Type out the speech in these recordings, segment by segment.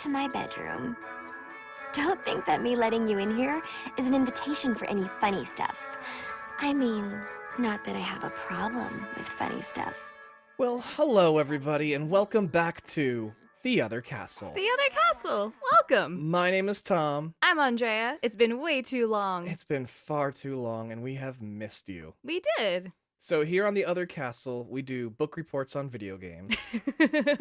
to my bedroom. Don't think that me letting you in here is an invitation for any funny stuff. I mean, not that I have a problem with funny stuff. Well, hello everybody, and welcome back to The Other Castle. The Other Castle, welcome. My name is Tom. I'm Andrea. It's been way too long. It's been far too long, and we have missed you. We did. So here on The Other Castle, we do book reports on video games.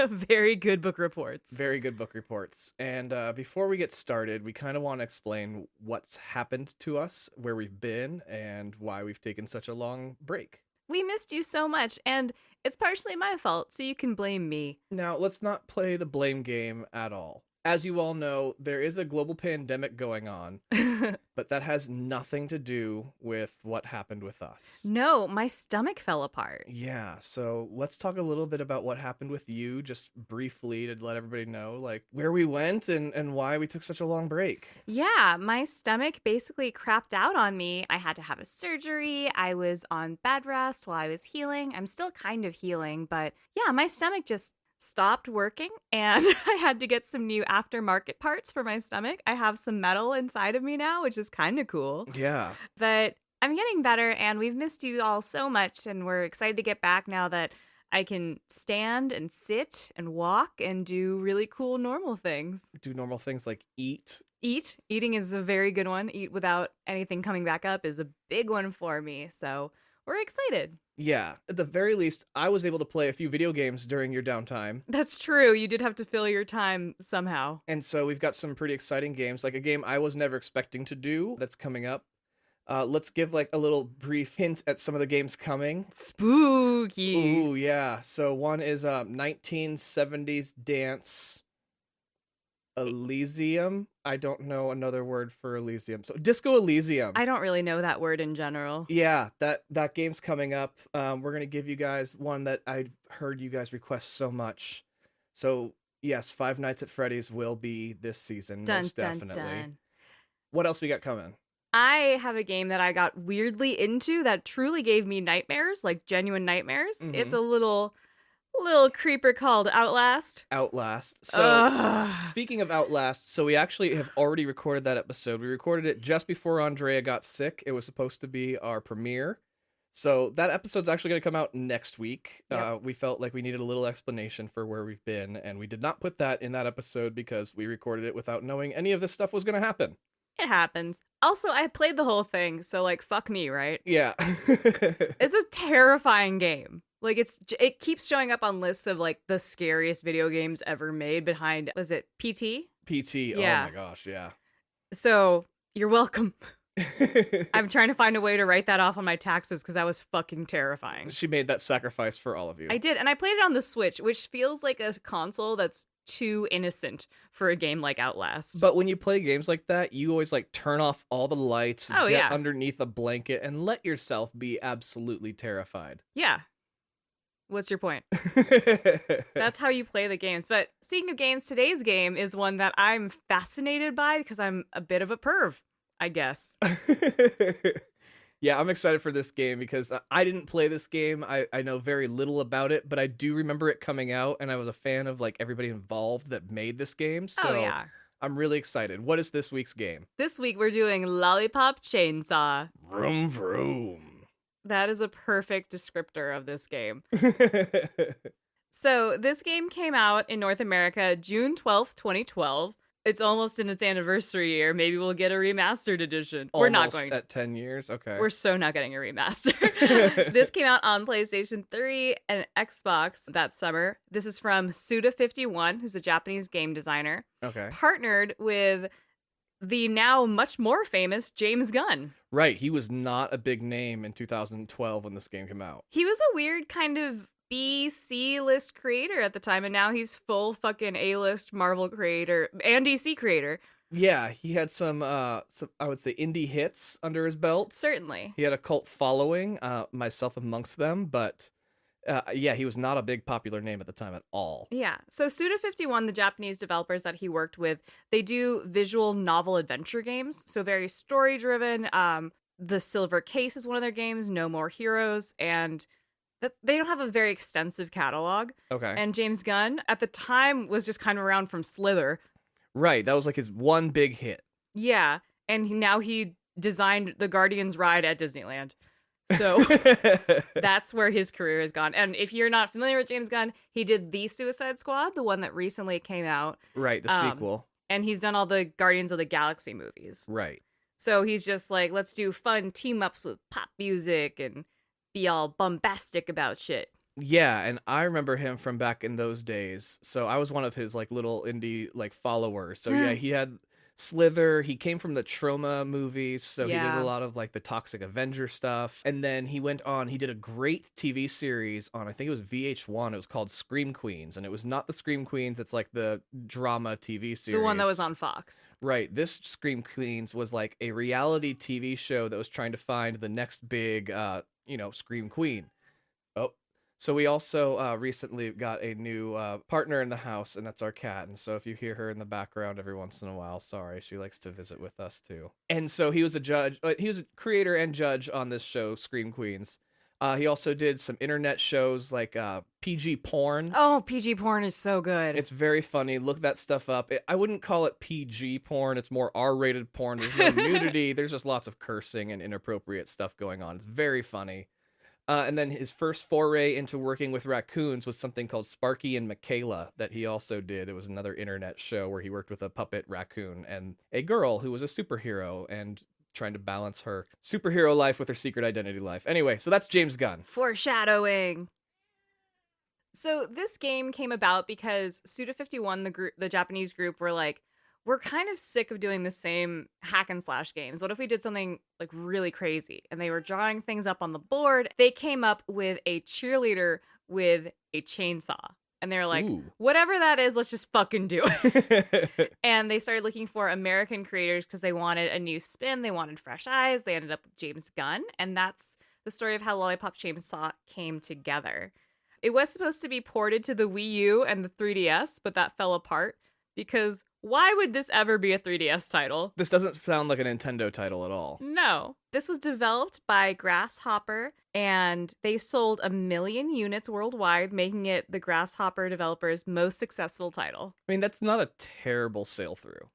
Very good book reports. Very good book reports. And before we get started, we kind of want to explain what's happened to us, where we've been, and why we've taken such a long break. We missed you so much, and it's partially my fault, so you can blame me. Now, let's not play the blame game at all. As you all know, there is a global pandemic going on, but that has nothing to do with what happened with us. No, my stomach fell apart. Yeah, so let's talk a little bit about what happened with you, just briefly, to let everybody know, like, where we went and why we took such a long break. Yeah, my stomach basically crapped out on me. I had to have a surgery. I was on bed rest while I was healing. I'm still kind of healing, but yeah, my stomach just stopped working, and I had to get some new aftermarket parts for my stomach. I have some metal inside of me now, which is kind of cool. Yeah. But I'm getting better, and we've missed you all so much, and we're excited to get back now that I can stand and sit and walk and do really cool normal things. Do normal things like eat. Eating is a very good one. Eat without anything coming back up is a big one for me, so we're excited. Yeah, at the very least, I was able to play a few video games during your downtime. That's true. You did have to fill your time somehow. And so we've got some pretty exciting games, like a game I was never expecting to do that's coming up. Let's give like a little brief hint at some of the games coming. Spooky. Ooh, yeah. So one is 1970s dance Elysium. I don't know another word for Elysium. So Disco Elysium. I don't really know that word in general. Yeah, that game's coming up. We're going to give you guys one that I've heard you guys request so much. So, yes, Five Nights at Freddy's will be this season, most definitely. Dun. What else we got coming? I have a game that I got weirdly into that truly gave me nightmares, like genuine nightmares. Mm-hmm. It's a little creeper called Outlast. So, speaking of Outlast, so we actually have already recorded that episode. We recorded it just before Andrea got sick. It was supposed to be our premiere. So that episode's actually going to come out next week. Yep. We felt like we needed a little explanation for where we've been, and we did not put that in that episode because we recorded it without knowing any of this stuff was going to happen. It happens. Also, I played the whole thing, so like, fuck me, right? Yeah. It's a terrifying game. Like, it keeps showing up on lists of, like, the scariest video games ever made behind, was it PT? PT, Yeah. Oh my gosh, yeah. So, you're welcome. I'm trying to find a way to write that off on my taxes because that was fucking terrifying. She made that sacrifice for all of you. I did, and I played it on the Switch, which feels like a console that's too innocent for a game like Outlast. But when you play games like that, you always like turn off all the lights, get underneath a blanket, and let yourself be absolutely terrified. Yeah. What's your point? That's how you play the games. But speaking of games, today's game is one that I'm fascinated by because I'm a bit of a perv, I guess. Yeah, I'm excited for this game because I didn't play this game. I know very little about it, but I do remember it coming out, and I was a fan of like everybody involved that made this game. So yeah. I'm really excited. What is this week's game? This week we're doing Lollipop Chainsaw. Vroom vroom. That is a perfect descriptor of this game. So this game came out in North America June 12th, 2012. It's almost in its anniversary year. Maybe we'll get a remastered edition. Almost We're not going at 10 years. Okay. We're so not getting a remaster. This came out on PlayStation 3 and Xbox that summer. This is from Suda51, who's a Japanese game designer. Okay. Partnered with the now much more famous James Gunn. Right. He was not a big name in 2012 when this game came out. He was a weird kind of B-C-list creator at the time, and now he's full fucking A-list Marvel creator and DC creator. Yeah, he had some I would say indie hits under his belt. Certainly. He had a cult following, myself amongst them, but yeah, he was not a big popular name at the time at all. Yeah. So Suda51, the Japanese developers that he worked with, they do visual novel adventure games. So very story driven. The Silver Case is one of their games, No More Heroes, and they don't have a very extensive catalog. Okay. And James Gunn at the time was just kind of around from Slither. Right, that was like his one big hit. Yeah, and now he designed the Guardians ride at Disneyland. So that's where his career has gone. And if you're not familiar with James Gunn, he did The Suicide Squad, the one that recently came out. Right, the sequel. And he's done all the Guardians of the Galaxy movies. Right. So he's just like, let's do fun team-ups with pop music and be all bombastic about shit. Yeah, and I remember him from back in those days. So I was one of his like little indie like followers. So yeah, he had Slither. He came from the Trauma movies, so he did a lot of like the Toxic Avenger stuff. And then he went on, he did a great TV series on, I think it was VH1. It was called Scream Queens, and it was not the Scream Queens, it's like the drama TV series. The one that was on Fox. Right. This Scream Queens was like a reality TV show that was trying to find the next big, Scream Queen. Oh. So we also recently got a new partner in the house, and that's our cat. And so if you hear her in the background every once in a while, sorry, she likes to visit with us too. And so he was a judge. He was a creator and judge on this show, Scream Queens. He also did some internet shows like PG porn. Oh, PG porn is so good. It's very funny. Look that stuff up. I wouldn't call it PG porn. It's more R-rated porn. There's no nudity. There's just lots of cursing and inappropriate stuff going on. It's very funny. And then his first foray into working with raccoons was something called Sparky and Michaela that he also did. It was another internet show where he worked with a puppet raccoon and a girl who was a superhero and trying to balance her superhero life with her secret identity life. Anyway, so that's James Gunn. Foreshadowing. So this game came about because Suda51, the Japanese group, were like, we're kind of sick of doing the same hack and slash games. What if we did something like really crazy? And they were drawing things up on the board. They came up with a cheerleader with a chainsaw. And they were like, ooh, whatever that is, let's just fucking do it. And they started looking for American creators because they wanted a new spin. They wanted fresh eyes. They ended up with James Gunn. And that's the story of how Lollipop Chainsaw came together. It was supposed to be ported to the Wii U and the 3DS, but that fell apart because why would this ever be a 3DS title? This doesn't sound like a Nintendo title at all. No. This was developed by Grasshopper, and they sold 1 million units worldwide, making it the Grasshopper developers' most successful title. I mean, that's not a terrible sale through.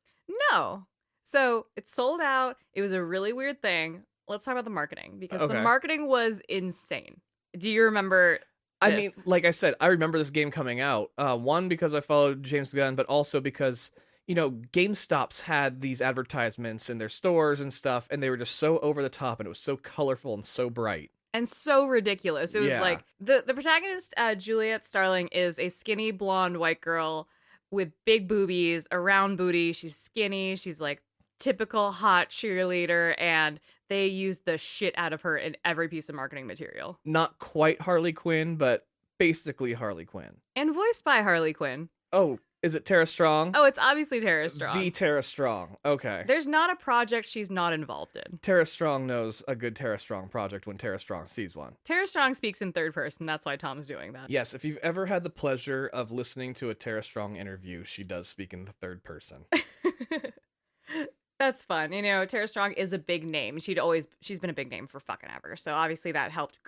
No. So it sold out. It was a really weird thing. Let's talk about the marketing, because the marketing was insane. Do you remember this? I mean, like I said, I remember this game coming out. One, because I followed James Gunn, but also because GameStops had these advertisements in their stores and stuff, and they were just so over the top, and it was so colorful and so bright. And so ridiculous. It was like, the protagonist, Juliet Starling, is a skinny, blonde, white girl with big boobies, a round booty. She's skinny. She's like typical hot cheerleader, and they used the shit out of her in every piece of marketing material. Not quite Harley Quinn, but basically Harley Quinn. And voiced by Harley Quinn. Oh, is it Tara Strong? Oh, it's obviously Tara Strong. The Tara Strong. Okay. There's not a project she's not involved in. Tara Strong knows a good Tara Strong project when Tara Strong sees one. Tara Strong speaks in third person. That's why Tom's doing that. Yes, if you've ever had the pleasure of listening to a Tara Strong interview, she does speak in the third person. That's fun. Tara Strong is a big name. She's been a big name for fucking ever. So obviously that helped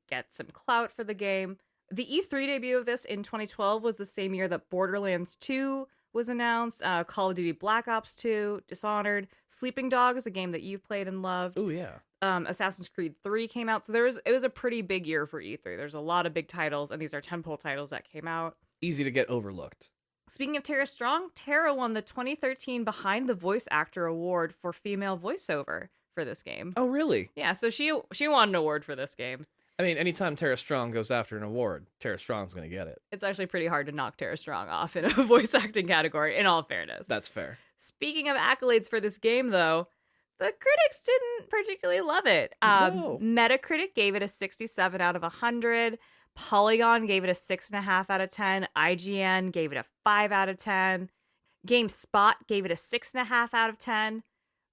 get some clout for the game. The E3 debut of this in 2012 was the same year that Borderlands 2 was announced, Call of Duty Black Ops 2, Dishonored, Sleeping Dogs, a game that you played and loved. Oh, yeah. Assassin's Creed 3 came out. So it was a pretty big year for E3. There's a lot of big titles, and these are tentpole titles that came out. Easy to get overlooked. Speaking of Tara Strong, Tara won the 2013 Behind the Voice Actor Award for female voiceover for this game. Oh, really? Yeah, so she won an award for this game. I mean, anytime Tara Strong goes after an award, Tara Strong's going to get it. It's actually pretty hard to knock Tara Strong off in a voice acting category, in all fairness. That's fair. Speaking of accolades for this game, though, the critics didn't particularly love it. No. Metacritic gave it a 67 out of 100. Polygon gave it a 6.5 out of 10. IGN gave it a 5 out of 10. GameSpot gave it a 6.5 out of 10.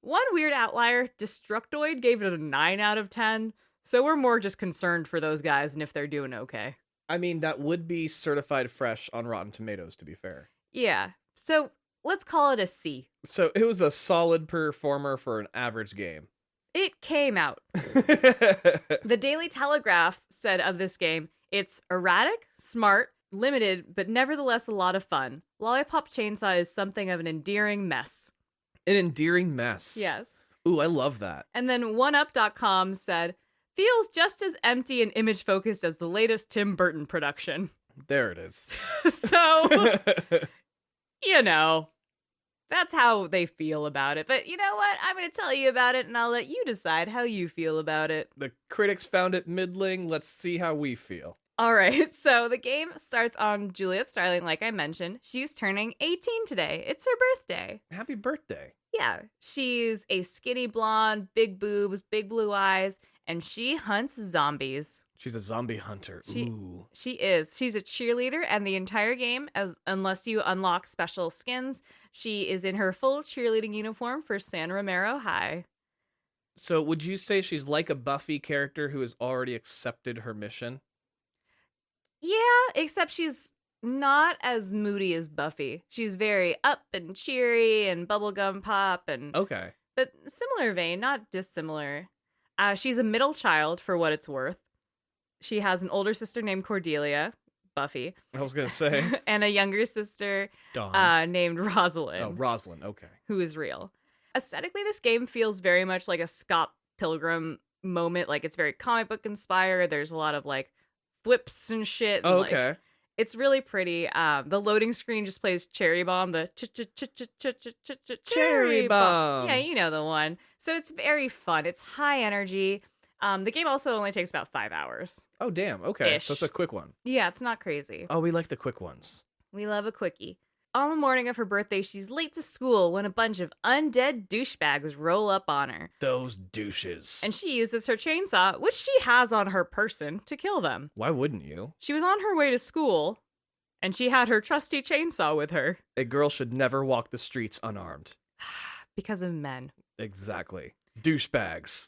One weird outlier, Destructoid, gave it a 9 out of 10. So we're more just concerned for those guys and if they're doing okay. I mean, that would be certified fresh on Rotten Tomatoes, to be fair. Yeah. So let's call it a C. So it was a solid performer for an average game. It came out. The Daily Telegraph said of this game, it's erratic, smart, limited, but nevertheless a lot of fun. Lollipop Chainsaw is something of an endearing mess. An endearing mess. Yes. Ooh, I love that. And then oneup.com said, feels just as empty and image focused as the latest Tim Burton production. There it is. So, you know, that's how they feel about it. But you know what? I'm going to tell you about it, and I'll let you decide how you feel about it. The critics found it middling. Let's see how we feel. All right, so the game starts on Juliet Starling, like I mentioned. She's turning 18 today. It's her birthday. Happy birthday. Yeah, she's a skinny blonde, big boobs, big blue eyes, and she hunts zombies. She's a zombie hunter. Ooh. She is. She's a cheerleader, and the entire game, unless you unlock special skins, she is in her full cheerleading uniform for San Romero High. So would you say she's like a Buffy character who has already accepted her mission? Yeah, except she's not as moody as Buffy. She's very up and cheery and bubblegum pop and Okay. But similar vein, not dissimilar. She's a middle child for what it's worth. She has an older sister named Cordelia, Buffy. I was gonna say. And a younger sister Dawn. named Rosalind. Oh, Rosalind. Okay. Who is real. Aesthetically, this game feels very much like a Scott Pilgrim moment. Like, it's very comic book inspired. There's a lot of like flips and shit. And, Oh, okay. It's really pretty. The loading screen just plays Cherry Bomb, the Cherry Bomb. Yeah, you know the one. So it's very fun. It's high energy. The game also only takes about 5 hours. Oh, damn. Okay. Ish. So it's a quick one. Yeah, it's not crazy. Oh, we like the quick ones. We love a quickie. On the morning of her birthday, she's late to school when a bunch of undead douchebags roll up on her. Those douches. And she uses her chainsaw, which she has on her person, to kill them. Why wouldn't you? She was on her way to school, and she had her trusty chainsaw with her. A girl should never walk the streets unarmed. Because of men. Exactly. Douchebags.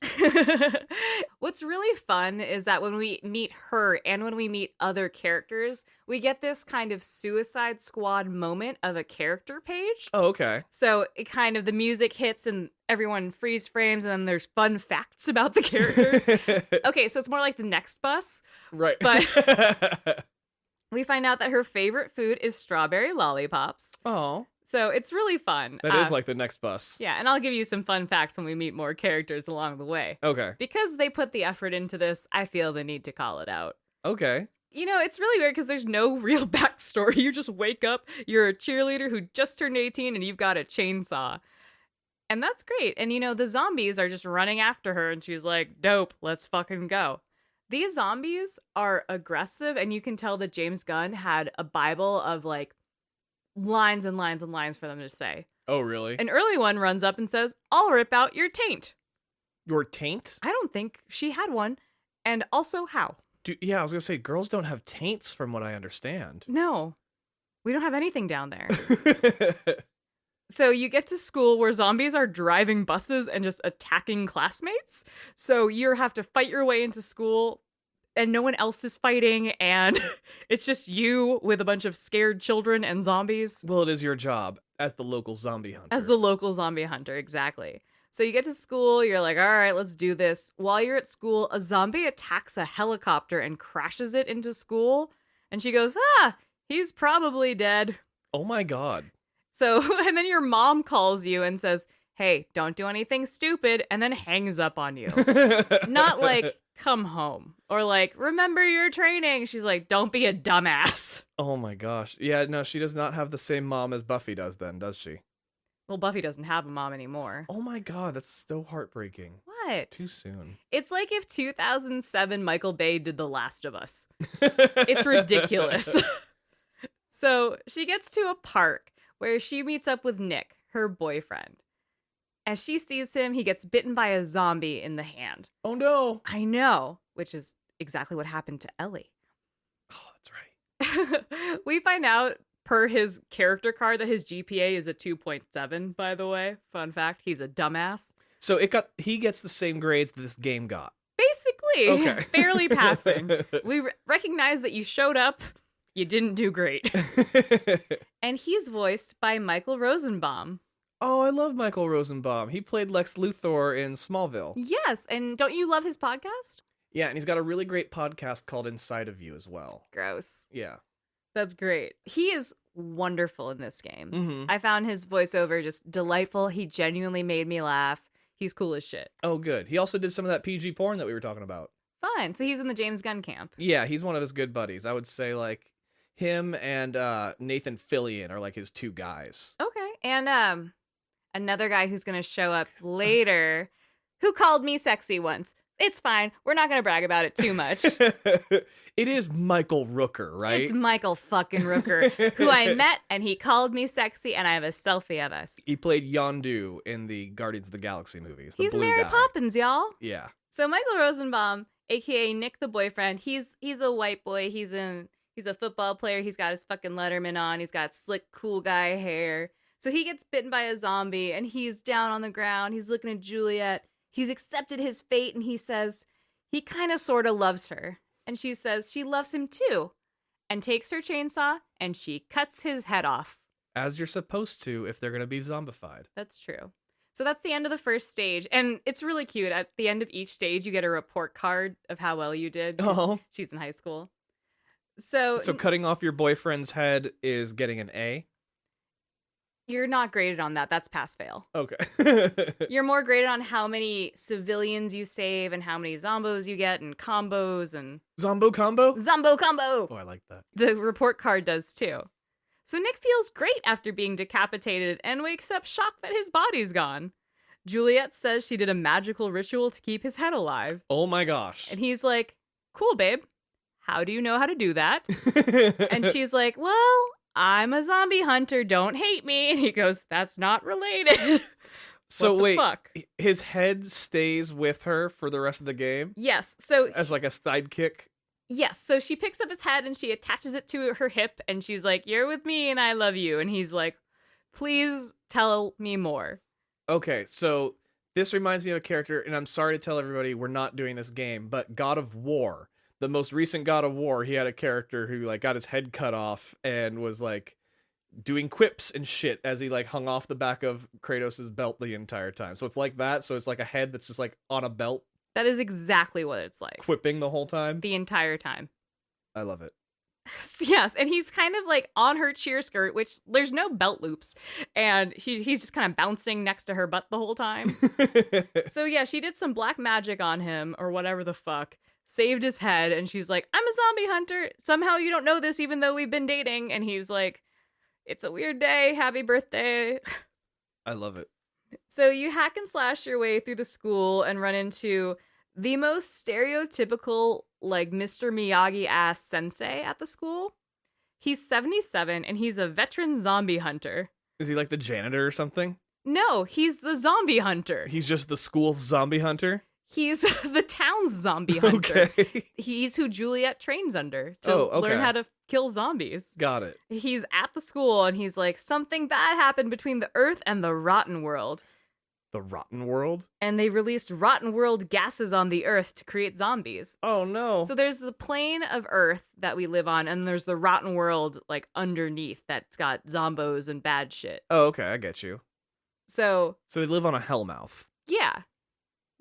What's really fun is that when we meet her and when we meet other characters, we get this kind of Suicide Squad moment of a character page. Oh, okay. So it kind of, the music hits and everyone freeze frames and then there's fun facts about the characters. Okay, so it's more like the Next Bus. Right. But we find out that her favorite food is strawberry lollipops. Oh. So it's really fun. That is like the Next Bus. Yeah, and I'll give you some fun facts when we meet more characters along the way. Okay. Because they put the effort into this, I feel the need to call it out. Okay. You know, it's really weird because there's no real backstory. You just wake up, you're a cheerleader who just turned 18, and you've got a chainsaw. And that's great. And, you know, the zombies are just running after her, and she's like, dope, let's fucking go. These zombies are aggressive, and you can tell that James Gunn had a Bible of, like, lines and lines and lines for them to say. Oh, really? An early one runs up and says, I'll rip out your taint. Your taint? I don't think she had one. And also, how? Yeah, I was going to say, girls don't have taints from what I understand. No, we don't have anything down there. So you get to school where zombies are driving buses and just attacking classmates. So you have to fight your way into school and no one else is fighting. And it's just you with a bunch of scared children and zombies. Well, it is your job as the local zombie hunter. As the local zombie hunter, exactly. So you get to school, you're like, all right, let's do this. While you're at school, a zombie attacks a helicopter and crashes it into school. And she goes, he's probably dead. Oh my God. So, and then your mom calls you and says, hey, don't do anything stupid, and then hangs up on you. Not like, come home. Or like, remember your training. She's like, don't be a dumbass. Oh my gosh. Yeah, no, she does not have the same mom as Buffy does then, does she? Well, Buffy doesn't have a mom anymore. Oh my God, that's so heartbreaking. What? Too soon. It's like if 2007 Michael Bay did The Last of Us. It's ridiculous. So she gets to a park where she meets up with Nick, her boyfriend. As she sees him, he gets bitten by a zombie in the hand. Oh no. I know, which is exactly what happened to Ellie. Oh, that's right. We find out per his character card that his GPA is a 2.7, by the way. Fun fact, he's a dumbass. So he gets the same grades that this game got. Basically, okay. Barely passing. We recognize that you showed up, you didn't do great. And he's voiced by Michael Rosenbaum. Oh, I love Michael Rosenbaum. He played Lex Luthor in Smallville. Yes, and don't you love his podcast? Yeah, and he's got a really great podcast called Inside of You as well. Gross. Yeah. That's great. He is wonderful in this game. Mm-hmm. I found his voiceover just delightful. He genuinely made me laugh. He's cool as shit. Oh, good. He also did some of that PG porn that we were talking about. Fun. So he's in the James Gunn camp. Yeah, he's one of his good buddies. I would say, like, him and Nathan Fillion are, like, his two guys. Okay. And another guy who's going to show up later who called me sexy once. It's fine. We're not going to brag about it too much. It is Michael Rooker, right? It's Michael fucking Rooker, who I met, and he called me sexy, and I have a selfie of us. He played Yondu in the Guardians of the Galaxy movies. The He's blue Mary guy. Poppins, y'all. Yeah. So Michael Rosenbaum, aka Nick the boyfriend, he's a white boy. He's a football player. He's got his fucking Letterman on. He's got slick, cool guy hair. So he gets bitten by a zombie, and he's down on the ground. He's looking at Juliet. He's accepted his fate, and he says he kind of sort of loves her. And she says she loves him too, and takes her chainsaw, and she cuts his head off. As you're supposed to if they're going to be zombified. That's true. So that's the end of the first stage, and it's really cute. At the end of each stage, you get a report card of how well you did. Oh. She's in high school. So cutting off your boyfriend's head is getting an A? you're not graded on that. That's pass-fail. Okay. You're more graded on how many civilians you save and how many zombos you get and combos and... Zombo combo? Zombo combo! Oh, I like that. The report card does too. So Nick feels great after being decapitated and wakes up shocked that his body's gone. Juliet says she did a magical ritual to keep his head alive. Oh my gosh. And he's like, cool, babe. How do you know how to do that? And she's like, well, I'm a zombie hunter. Don't hate me. And he goes, that's not related. So What the wait, fuck? his head stays with her for the rest of the game? Yes. So As like a sidekick? yes. So she picks up his head and she attaches it to her hip and she's like, you're with me and I love you. And he's like, please tell me more. Okay, so this reminds me of a character, and I'm sorry to tell everybody we're not doing this game, but God of War, the most recent God of War, he had a character who like got his head cut off and was like doing quips and shit as he like hung off the back of Kratos' belt the entire time. So it's like that. So it's like a head that's just like on a belt, That is exactly what it's like. quipping the whole time. The entire time. I love it. Yes, and he's kind of like on her cheer skirt, which there's no belt loops, and he's just kind of bouncing next to her butt the whole time. So yeah, she did some black magic on him or whatever the fuck, saved his head, and she's like, I'm a zombie hunter. Somehow you don't know this even though we've been dating. And he's like, it's a weird day. Happy birthday. I love it. So you hack and slash your way through the school and run into the most stereotypical, like, Mr. Miyagi-ass sensei at the school. He's 77, and he's a veteran zombie hunter. Is he like the janitor or something? No, he's the zombie hunter. He's just the school's zombie hunter? He's the town's zombie hunter. Okay. He's who Juliet trains under to Oh, okay. learn how to kill zombies. Got it. He's at the school, and he's like, something bad happened between the Earth and the Rotten World. The Rotten World? And they released Rotten World gases on the Earth to create zombies. Oh, no. So there's the plane of Earth that we live on, and there's the Rotten World, like, underneath that's got zombos and bad shit. Oh, okay, I get you. So, So they live on a hellmouth. yeah.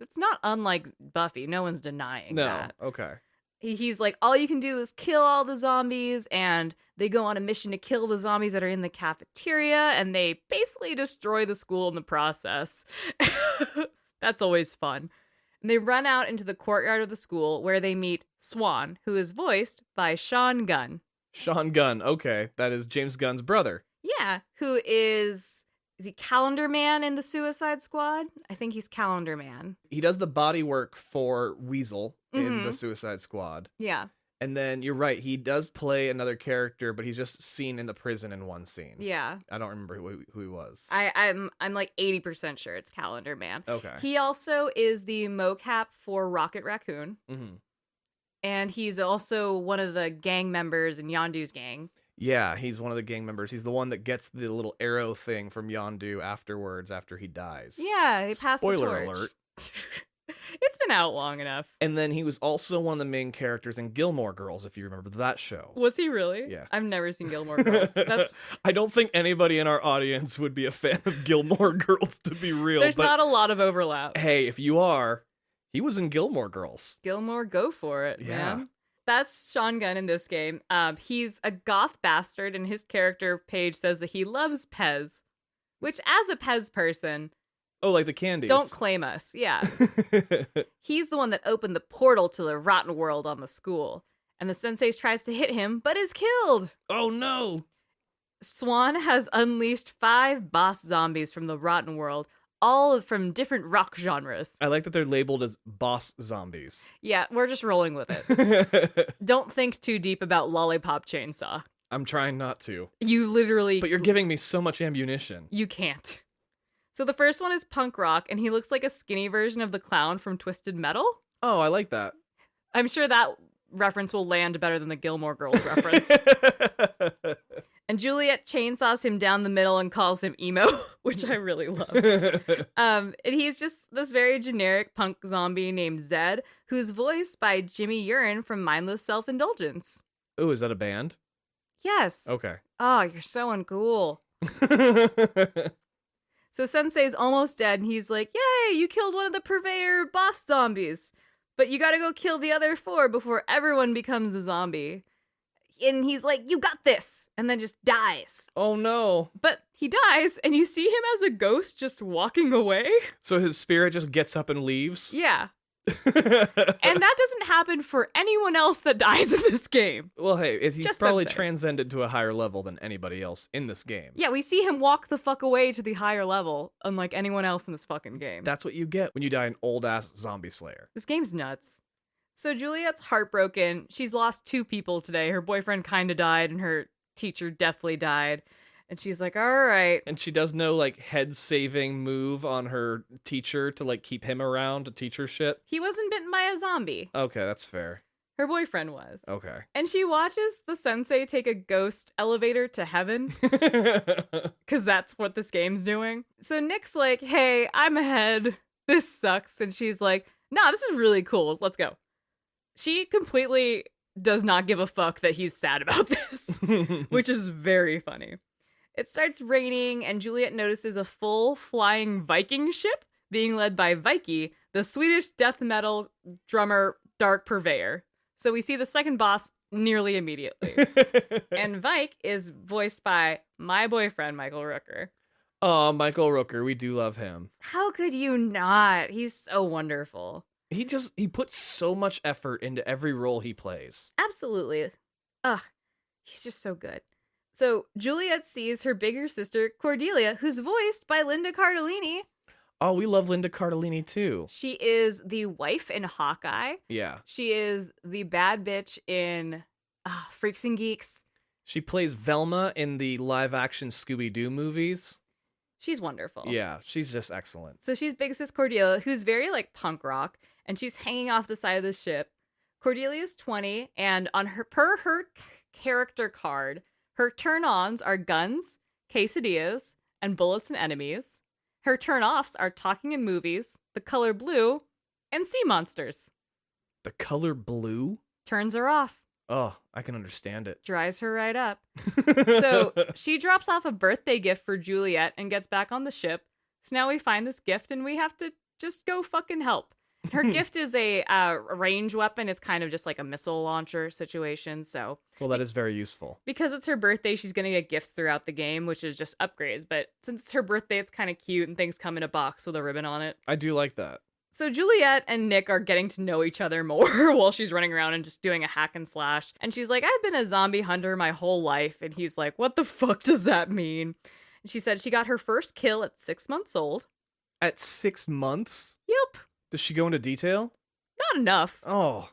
It's not unlike Buffy. No one's denying No, that. okay. He's like, all you can do is kill all the zombies, and they go on a mission to kill the zombies that are in the cafeteria, and they basically destroy the school in the process. That's always fun. And they run out into the courtyard of the school where they meet Swan, who is voiced by Sean Gunn. Sean Gunn, okay. That is James Gunn's brother. Yeah, who is he Calendar Man in the Suicide Squad? I think he's Calendar Man. He does the body work for Weasel in Mhm. the Suicide Squad. Yeah. And then you're right, he does play another character, but he's just seen in the prison in one scene. Yeah. I don't remember who he was. I'm like 80% sure it's Calendar Man. Okay. He also is the mocap for Rocket Raccoon, Mm-hmm. and he's also one of the gang members in Yondu's gang. Yeah, he's one of the gang members. He's the one that gets the little arrow thing from Yondu afterwards after he dies. Yeah, they passed the Spoiler torch. alert. It's been out long enough. And then he was also one of the main characters in Gilmore Girls, if you remember that show. Was he really? Yeah. I've never seen Gilmore Girls. That's I don't think anybody in our audience would be a fan of Gilmore Girls, to be real. there's but not a lot of overlap. hey, if you are, he was in Gilmore Girls. Gilmore, go for it, Yeah. man. that's Sean Gunn in this game. He's a goth bastard, and his character page says that he loves Pez, which, as a Pez person, Oh, like the candies. don't claim us. Yeah. He's the one that opened the portal to the rotten world on the school, and the sensei tries to hit him, but is killed. Oh, no. Swan has unleashed 5 boss zombies from the rotten world, all from different rock genres. I like that they're labeled as boss zombies. Yeah, we're just rolling with it. Don't think too deep about Lollipop Chainsaw. I'm trying not to. You literally... But you're giving me so much ammunition. You can't. So the first one is punk rock, and he looks like a skinny version of the clown from Twisted Metal. Oh, I like that. I'm sure that reference will land better than the Gilmore Girls reference. And Juliet chainsaws him down the middle and calls him emo, which I really love. And he's just this very generic punk zombie named Zed, who's voiced by Jimmy Urine from Mindless Self-Indulgence. Oh, is that a band? Yes. Okay. Oh, you're so uncool. So Sensei's almost dead, and he's like, yay, you killed one of the purveyor boss zombies. But you gotta go kill the other 4 before everyone becomes a zombie. And he's like, you got this, and then just dies. Oh, no. But he dies, and you see him as a ghost just walking away. So his spirit just gets up and leaves? Yeah. And that doesn't happen for anyone else that dies in this game. Well, hey, he's Just probably Sensei. transcended to a higher level than anybody else in this game. Yeah, we see him walk the fuck away to the higher level, unlike anyone else in this fucking game. That's what you get when you die an old-ass zombie slayer. This game's nuts. So Juliet's heartbroken. She's lost 2 people today. Her boyfriend kinda died, and her teacher definitely died. And she's like, all right. And she does no, like, head-saving move on her teacher to, like, keep him around to teach her shit. He wasn't bitten by a zombie. Okay, that's fair. Her boyfriend was. Okay. And she watches the sensei take a ghost elevator to heaven, because that's what this game's doing. So Nick's like, hey, I'm ahead. This sucks. And she's like, nah, this is really cool. Let's go. She completely does not give a fuck that he's sad about this, which is very funny. It starts raining, and Juliet notices a full flying Viking ship being led by Vicky, the Swedish death metal drummer Dark Purveyor. So we see the second boss nearly immediately. And Vike is voiced by my boyfriend, Michael Rooker. Oh, Michael Rooker, we do love him. How could you not? He's so wonderful. He puts so much effort into every role he plays. Absolutely. Ugh, he's just so good. So Juliet sees her bigger sister, Cordelia, who's voiced by Linda Cardellini. Oh, we love Linda Cardellini too. She is the wife in Hawkeye. Yeah. She is the bad bitch in Freaks and Geeks. She plays Velma in the live-action Scooby-Doo movies. She's wonderful. Yeah, she's just excellent. So she's big sis Cordelia, who's very like punk rock, and she's hanging off the side of the ship. Cordelia's 20, and on her character card, her turn-ons are guns, quesadillas, and bullets and enemies. Her turn-offs are talking in movies, the color blue, and sea monsters. The color blue? Turns her off. Oh, I can understand it. Dries her right up. So she drops off a birthday gift for Juliet and gets back on the ship. So now we find this gift and we have to just go fucking help. Her gift is a range weapon. It's kind of just like a missile launcher situation. So, well, that is very useful. Because it's her birthday, she's going to get gifts throughout the game, which is just upgrades. But since it's her birthday, it's kind of cute and things come in a box with a ribbon on it. I do like that. So Juliet and Nick are getting to know each other more while she's running around and just doing a hack and slash. And she's like, I've been a zombie hunter my whole life. And he's like, what the fuck does that mean? And she said she got her first kill at 6 months old. At 6 months? Yep. Does she go into detail? Not enough. Oh,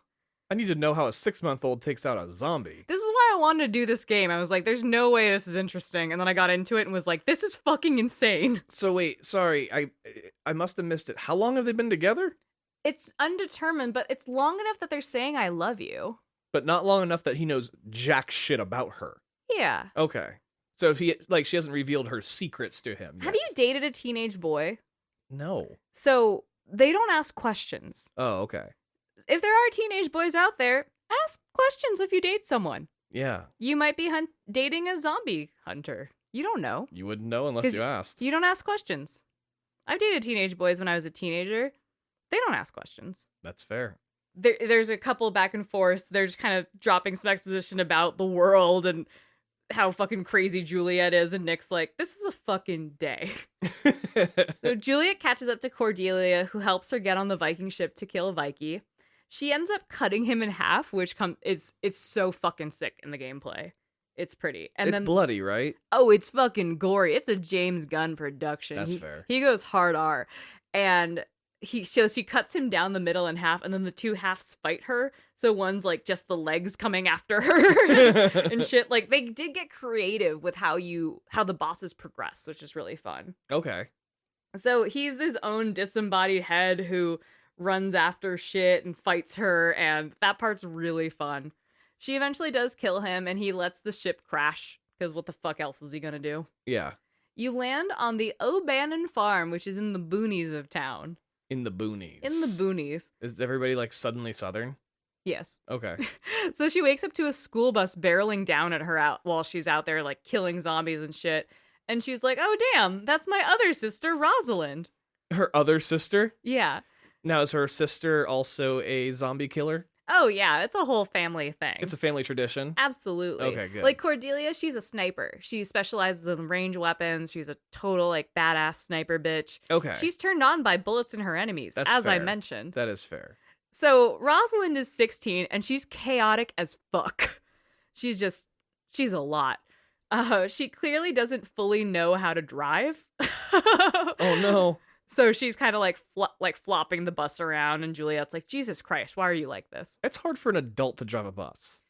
I need to know how a 6-month-old takes out a zombie. This is why I wanted to do this game. I was like, there's no way this is interesting. And then I got into it and was like, this is fucking insane. So wait, sorry, I must have missed it. How long have they been together? It's undetermined, but it's long enough that they're saying I love you. But not long enough that he knows jack shit about her. Yeah. Okay. So if she hasn't revealed her secrets to him yet. Have you dated a teenage boy? No. So they don't ask questions. Oh, okay. If there are teenage boys out there, ask questions if you date someone. Yeah. You might be dating a zombie hunter. You don't know. You wouldn't know unless you asked. You don't ask questions. I've dated teenage boys when I was a teenager. They don't ask questions. That's fair. there's a couple back and forth. They're just kind of dropping some exposition about the world and how fucking crazy Juliet is. And Nick's like, this is a fucking day. So Juliet catches up to Cordelia, who helps her get on the Viking ship to kill Viking. She ends up cutting him in half, which it's so fucking sick in the gameplay. It's pretty. And it's then bloody, right? Oh, it's fucking gory. It's a James Gunn production. That's fair. He goes hard R. And she cuts him down the middle in half, and then the two halves fight her. So one's like just the legs coming after her and shit. Like, they did get creative with how the bosses progress, which is really fun. Okay. So he's his own disembodied head who runs after shit and fights her, and that part's really fun. She eventually does kill him, and he lets the ship crash, because what the fuck else is he gonna do? Yeah. You land on the O'Bannon farm, which is in the boonies of town. In the boonies. In the boonies. Is everybody like suddenly Southern? Yes. Okay. So she wakes up to a school bus barreling down at her while she's out there like killing zombies and shit. And she's like, oh damn, that's my other sister, Rosalind. Her other sister? Yeah. Now, is her sister also a zombie killer? Oh yeah, it's a whole family thing. It's a family tradition? Absolutely. Okay, good. Like Cordelia, she's a sniper. She specializes in range weapons. She's a total like badass sniper bitch. Okay. She's turned on by bullets in her enemies, That's as I fair. mentioned. That is fair. So Rosalind is 16 and she's chaotic as fuck. She's a lot. She clearly doesn't fully know how to drive. Oh no. So she's kind of like flopping the bus around, and Juliet's like, Jesus Christ, why are you like this? It's hard for an adult to drive a bus.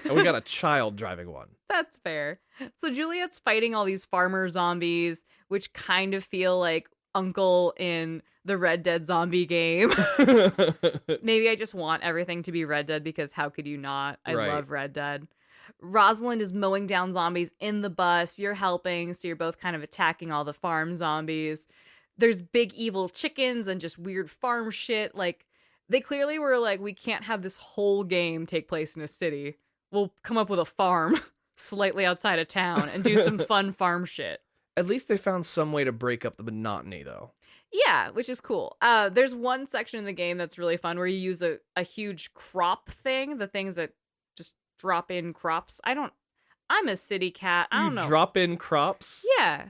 And we got a child driving one. That's fair. So Juliet's fighting all these farmer zombies, which kind of feel like Uncle in the Red Dead zombie game. Maybe I just want everything to be Red Dead because how could you not? I Right. love Red Dead. Rosalind is mowing down zombies in the bus. You're helping, so you're both kind of attacking all the farm zombies. There's big evil chickens and just weird farm shit. Like, they clearly were like, we can't have this whole game take place in a city. We'll come up with a farm slightly outside of town and do some fun farm shit. At least they found some way to break up the monotony, though. Yeah, which is cool. There's one section in the game that's really fun where you use a huge crop thing, the things that just drop in crops. I'm a city cat. I don't know. Drop in crops? Yeah.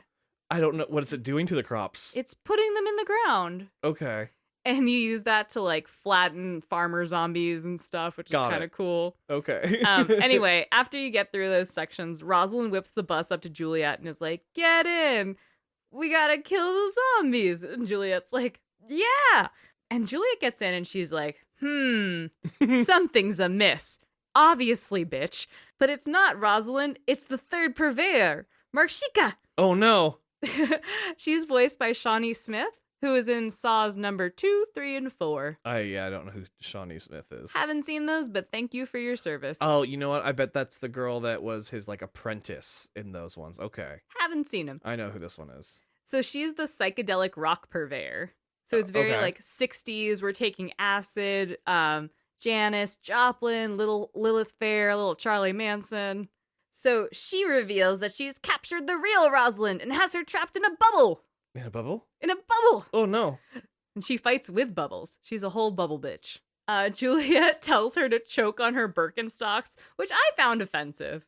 I don't know. What is it doing to the crops? It's putting them in the ground. Okay. And you use that to like flatten farmer zombies and stuff, which is kind of cool. Okay. Anyway, after you get through those sections, Rosalind whips the bus up to Juliet and is like, get in. We gotta kill the zombies. And Juliet's like, yeah. And Juliet gets in and she's like, something's amiss. Obviously, bitch. But it's not Rosalind. It's the third purveyor, Marshika. Oh, no. She's voiced by Shawnee Smith, who is in Saws number 2, 3, and 4. I don't know who Shawnee Smith is. Haven't seen those, but thank you for your service. Oh, you know what? I bet that's the girl that was his like apprentice in those ones. Okay. Haven't seen him. I know who this one is. So she's the psychedelic rock purveyor. So it's very okay. like 60s. We're taking acid. Janis Joplin, little Lilith Fair, little Charlie Manson. So she reveals that she's captured the real Rosalind and has her trapped in a bubble. In a bubble? In a bubble. Oh, no. And she fights with bubbles. She's a whole bubble bitch. Juliet tells her to choke on her Birkenstocks, which I found offensive.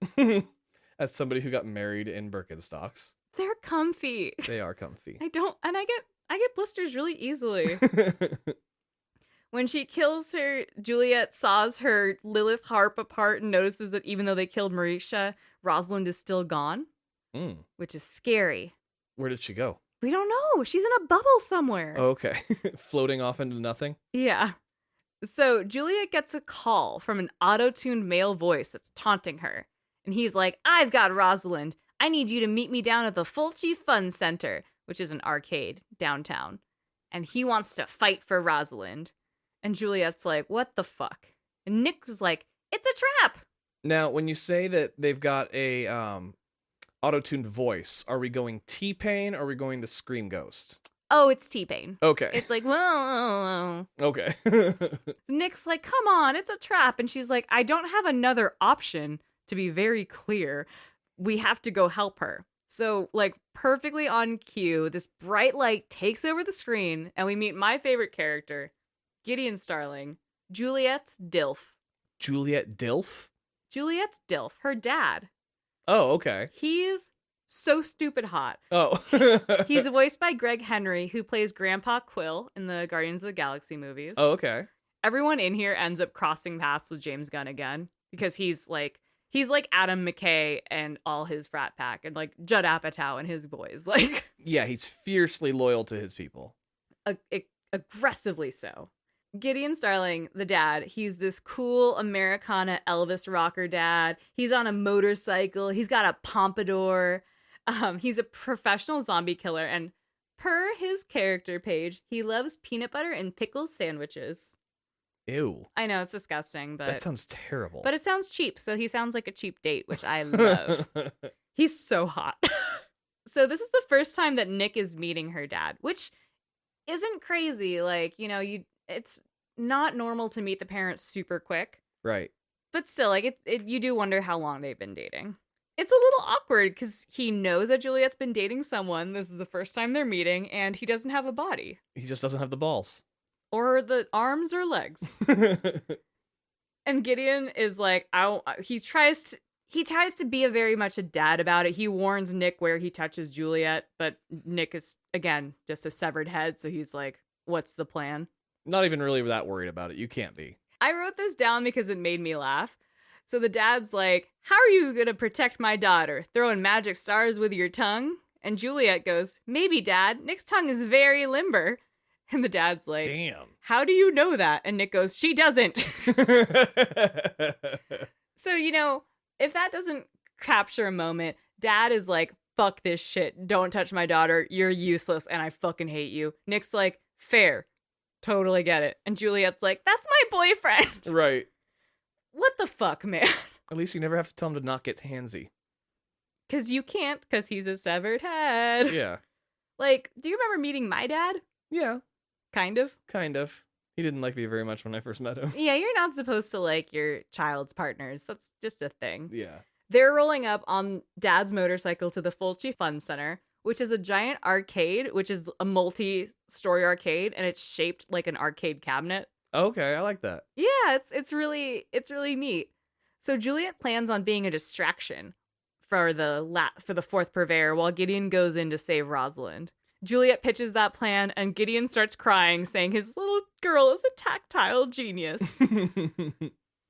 As somebody who got married in Birkenstocks. They're comfy. They are comfy. I get blisters really easily. When she kills her, Juliet saws her Lilith harp apart and notices that even though they killed Marisha, Rosalind is still gone, which is scary. Where did she go? We don't know. She's in a bubble somewhere. Oh, okay. Floating off into nothing? Yeah. So Juliet gets a call from an auto-tuned male voice that's taunting her. And he's like, I've got Rosalind. I need you to meet me down at the Fulci Fun Center, which is an arcade downtown. And he wants to fight for Rosalind. And Juliet's like, what the fuck? And Nick was like, it's a trap. Now, when you say that they've got a auto-tuned voice, are we going T-Pain or are we going the Scream Ghost? Oh, it's T-Pain. Okay. It's like, whoa. Okay. Nick's like, come on, it's a trap. And she's like, I don't have another option, to be very clear. We have to go help her. So, like, perfectly on cue, this bright light takes over the screen, and we meet my favorite character, Gideon Starling, Juliet's DILF. Juliet Dilf? Juliet's DILF, her dad. Oh, okay. He's so stupid hot. Oh. He's voiced by Greg Henry, who plays Grandpa Quill in the Guardians of the Galaxy movies. Oh, okay. Everyone in here ends up crossing paths with James Gunn again because he's like Adam McKay and all his frat pack, and like Judd Apatow and his boys. Like, yeah, he's fiercely loyal to his people. Aggressively so. Gideon Starling, the dad, he's this cool Americana Elvis rocker dad. He's on a motorcycle. He's got a pompadour. He's a professional zombie killer, and per his character page, he loves peanut butter and pickle sandwiches. Ew. I know, it's disgusting, but... That sounds terrible. But it sounds cheap, so he sounds like a cheap date, which I love. He's so hot. So this is the first time that Nick is meeting her dad, which isn't crazy. Like, you know, it's not normal to meet the parents super quick. Right. But still, like, you do wonder how long they've been dating. It's a little awkward because he knows that Juliet's been dating someone. This is the first time they're meeting, and he doesn't have a body. He just doesn't have the balls. Or the arms or legs. And Gideon is like, he tries to be very much a dad about it. He warns Nick where he touches Juliet, but Nick is, again, just a severed head, so he's like, what's the plan? Not even really that worried about it. You can't be. I wrote this down because it made me laugh. So the dad's like, how are you going to protect my daughter? Throwing magic stars with your tongue? And Juliet goes, maybe, Dad. Nick's tongue is very limber. And the dad's like, damn. How do you know that? And Nick goes, she doesn't. So, you know, if that doesn't capture a moment, Dad is like, fuck this shit. Don't touch my daughter. You're useless and I fucking hate you. Nick's like, fair. Totally get it. And Juliet's like, that's my boyfriend. Right. What the fuck, man? At least you never have to tell him to not get handsy. Because you can't, because he's a severed head. Yeah. Like, do you remember meeting my dad? Yeah. Kind of. Kind of. He didn't like me very much when I first met him. Yeah, you're not supposed to like your child's partners. That's just a thing. Yeah. They're rolling up on Dad's motorcycle to the Fulci Fun Center, which is a giant arcade, which is a multi-story arcade, and it's shaped like an arcade cabinet. Okay, I like that. Yeah, it's really neat. So Juliet plans on being a distraction for the fourth purveyor while Gideon goes in to save Rosalind. Juliet pitches that plan, and Gideon starts crying, saying his little girl is a tactile genius.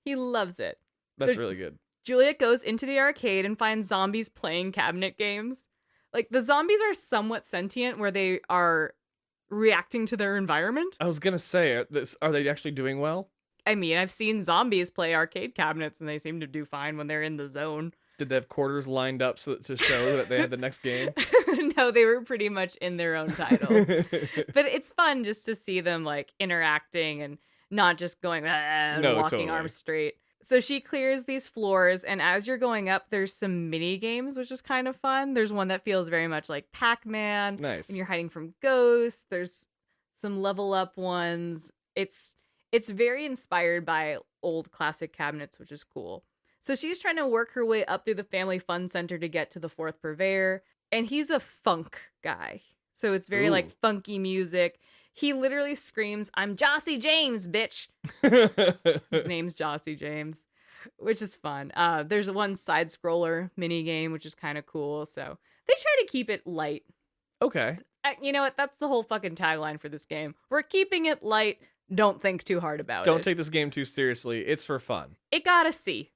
He loves it. That's really good. Juliet goes into the arcade and finds zombies playing cabinet games. Like, the zombies are somewhat sentient, where they are reacting to their environment. I was gonna say, are they actually doing well? I mean, I've seen zombies play arcade cabinets, and they seem to do fine when they're in the zone. Did they have quarters lined up to show that they had the next game? No, they were pretty much in their own titles. But it's fun just to see them, like, interacting and not just going, and walking totally. Arms straight. So she clears these floors, and as you're going up, there's some mini games, which is kind of fun. There's one that feels very much like Pac-Man. Nice. And you're hiding from ghosts. There's some level up ones. It's very inspired by old classic cabinets, which is cool. So she's trying to work her way up through the family fun center to get to the fourth purveyor. And he's a funk guy. So it's very like funky music. He literally screams, "I'm Jossie James, bitch." His name's Jossie James, which is fun. There's one side scroller mini game, which is kind of cool. So they try to keep it light. Okay. You know what? That's the whole fucking tagline for this game. We're keeping it light. Don't think too hard about it. Don't take this game too seriously. It's for fun. It got a C.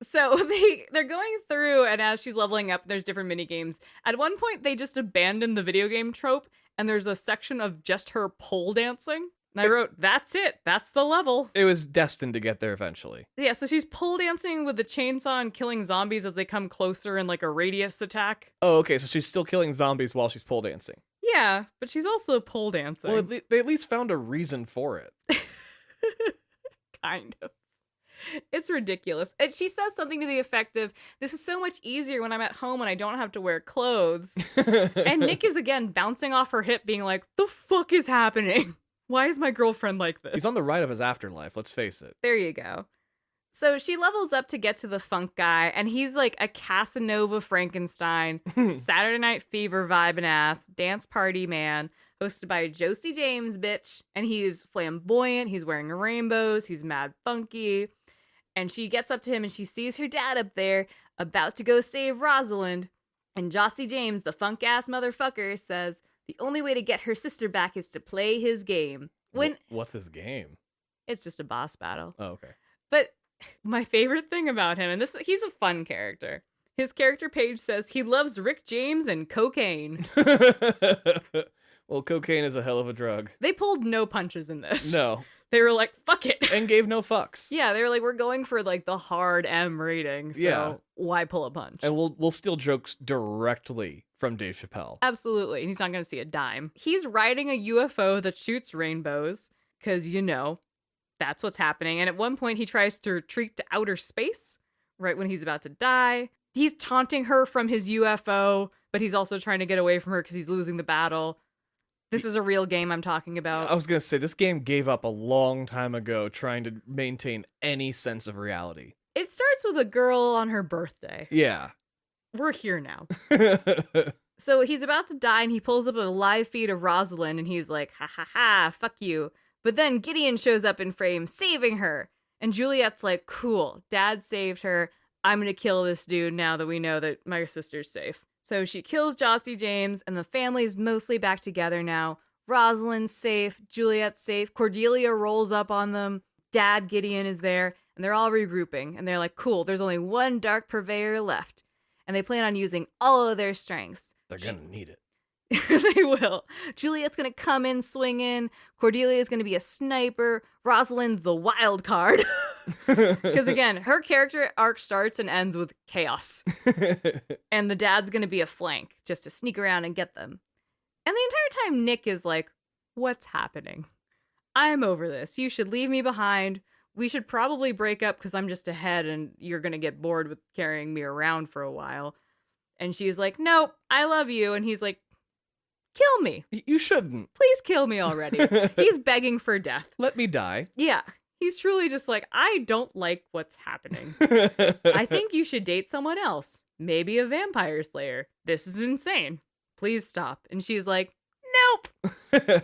So they're going through, and as she's leveling up, there's different mini games. At one point, they just abandoned the video game trope, and there's a section of just her pole dancing. And I wrote, that's it. That's the level. It was destined to get there eventually. Yeah, so she's pole dancing with the chainsaw and killing zombies as they come closer in like a radius attack. Oh, okay, so she's still killing zombies while she's pole dancing. Yeah, but she's also pole dancing. Well, they at least found a reason for it. Kind of. It's ridiculous. And she says something to the effect of, this is so much easier when I'm at home and I don't have to wear clothes. And Nick is again bouncing off her hip being like, the fuck is happening? Why is my girlfriend like this? He's on the ride of his afterlife, let's face it. There you go. So she levels up to get to the funk guy, and he's like a Casanova Frankenstein, Saturday Night Fever vibing ass, dance party man, hosted by Josie James, bitch. And he's flamboyant, he's wearing rainbows, he's mad funky. And she gets up to him and she sees her dad up there about to go save Rosalind. And Josie James, the funk-ass motherfucker, says the only way to get her sister back is to play his game. What's his game? It's just a boss battle. Oh, okay. But my favorite thing about him, and he's a fun character. His character page says he loves Rick James and cocaine. Well, cocaine is a hell of a drug. They pulled no punches in this. No. They were like, fuck it. And gave no fucks. Yeah, they were like, we're going for like the hard M rating, so why pull a punch? And we'll steal jokes directly from Dave Chappelle. Absolutely. He's not going to see a dime. He's riding a UFO that shoots rainbows, because, that's what's happening. And at one point, he tries to retreat to outer space right when he's about to die. He's taunting her from his UFO, but he's also trying to get away from her because he's losing the battle. This is a real game I'm talking about. I was going to say, this game gave up a long time ago trying to maintain any sense of reality. It starts with a girl on her birthday. Yeah. We're here now. So he's about to die and he pulls up a live feed of Rosalind and he's like, ha ha ha, fuck you. But then Gideon shows up in frame, saving her. And Juliet's like, cool, Dad saved her. I'm going to kill this dude now that we know that my sister's safe. So she kills Josie James, and the family's mostly back together now. Rosalind's safe, Juliet's safe, Cordelia rolls up on them, Dad Gideon is there, and they're all regrouping. And they're like, cool, there's only one dark purveyor left. And they plan on using all of their strengths. They're going to need it. They will. Juliet's going to come in swinging. Cordelia's going to be a sniper. Rosalind's the wild card. Because again, her character arc starts and ends with chaos. And the dad's going to be a flank just to sneak around and get them. And the entire time Nick is like, what's happening? I'm over this. You should leave me behind. We should probably break up because I'm just ahead and you're going to get bored with carrying me around for a while. And she's like, nope, I love you. And he's like, kill me. You shouldn't. Please kill me already. He's begging for death. Let me die. Yeah. He's truly just like, I don't like what's happening. I think you should date someone else. Maybe a vampire slayer. This is insane. Please stop. And she's like, nope.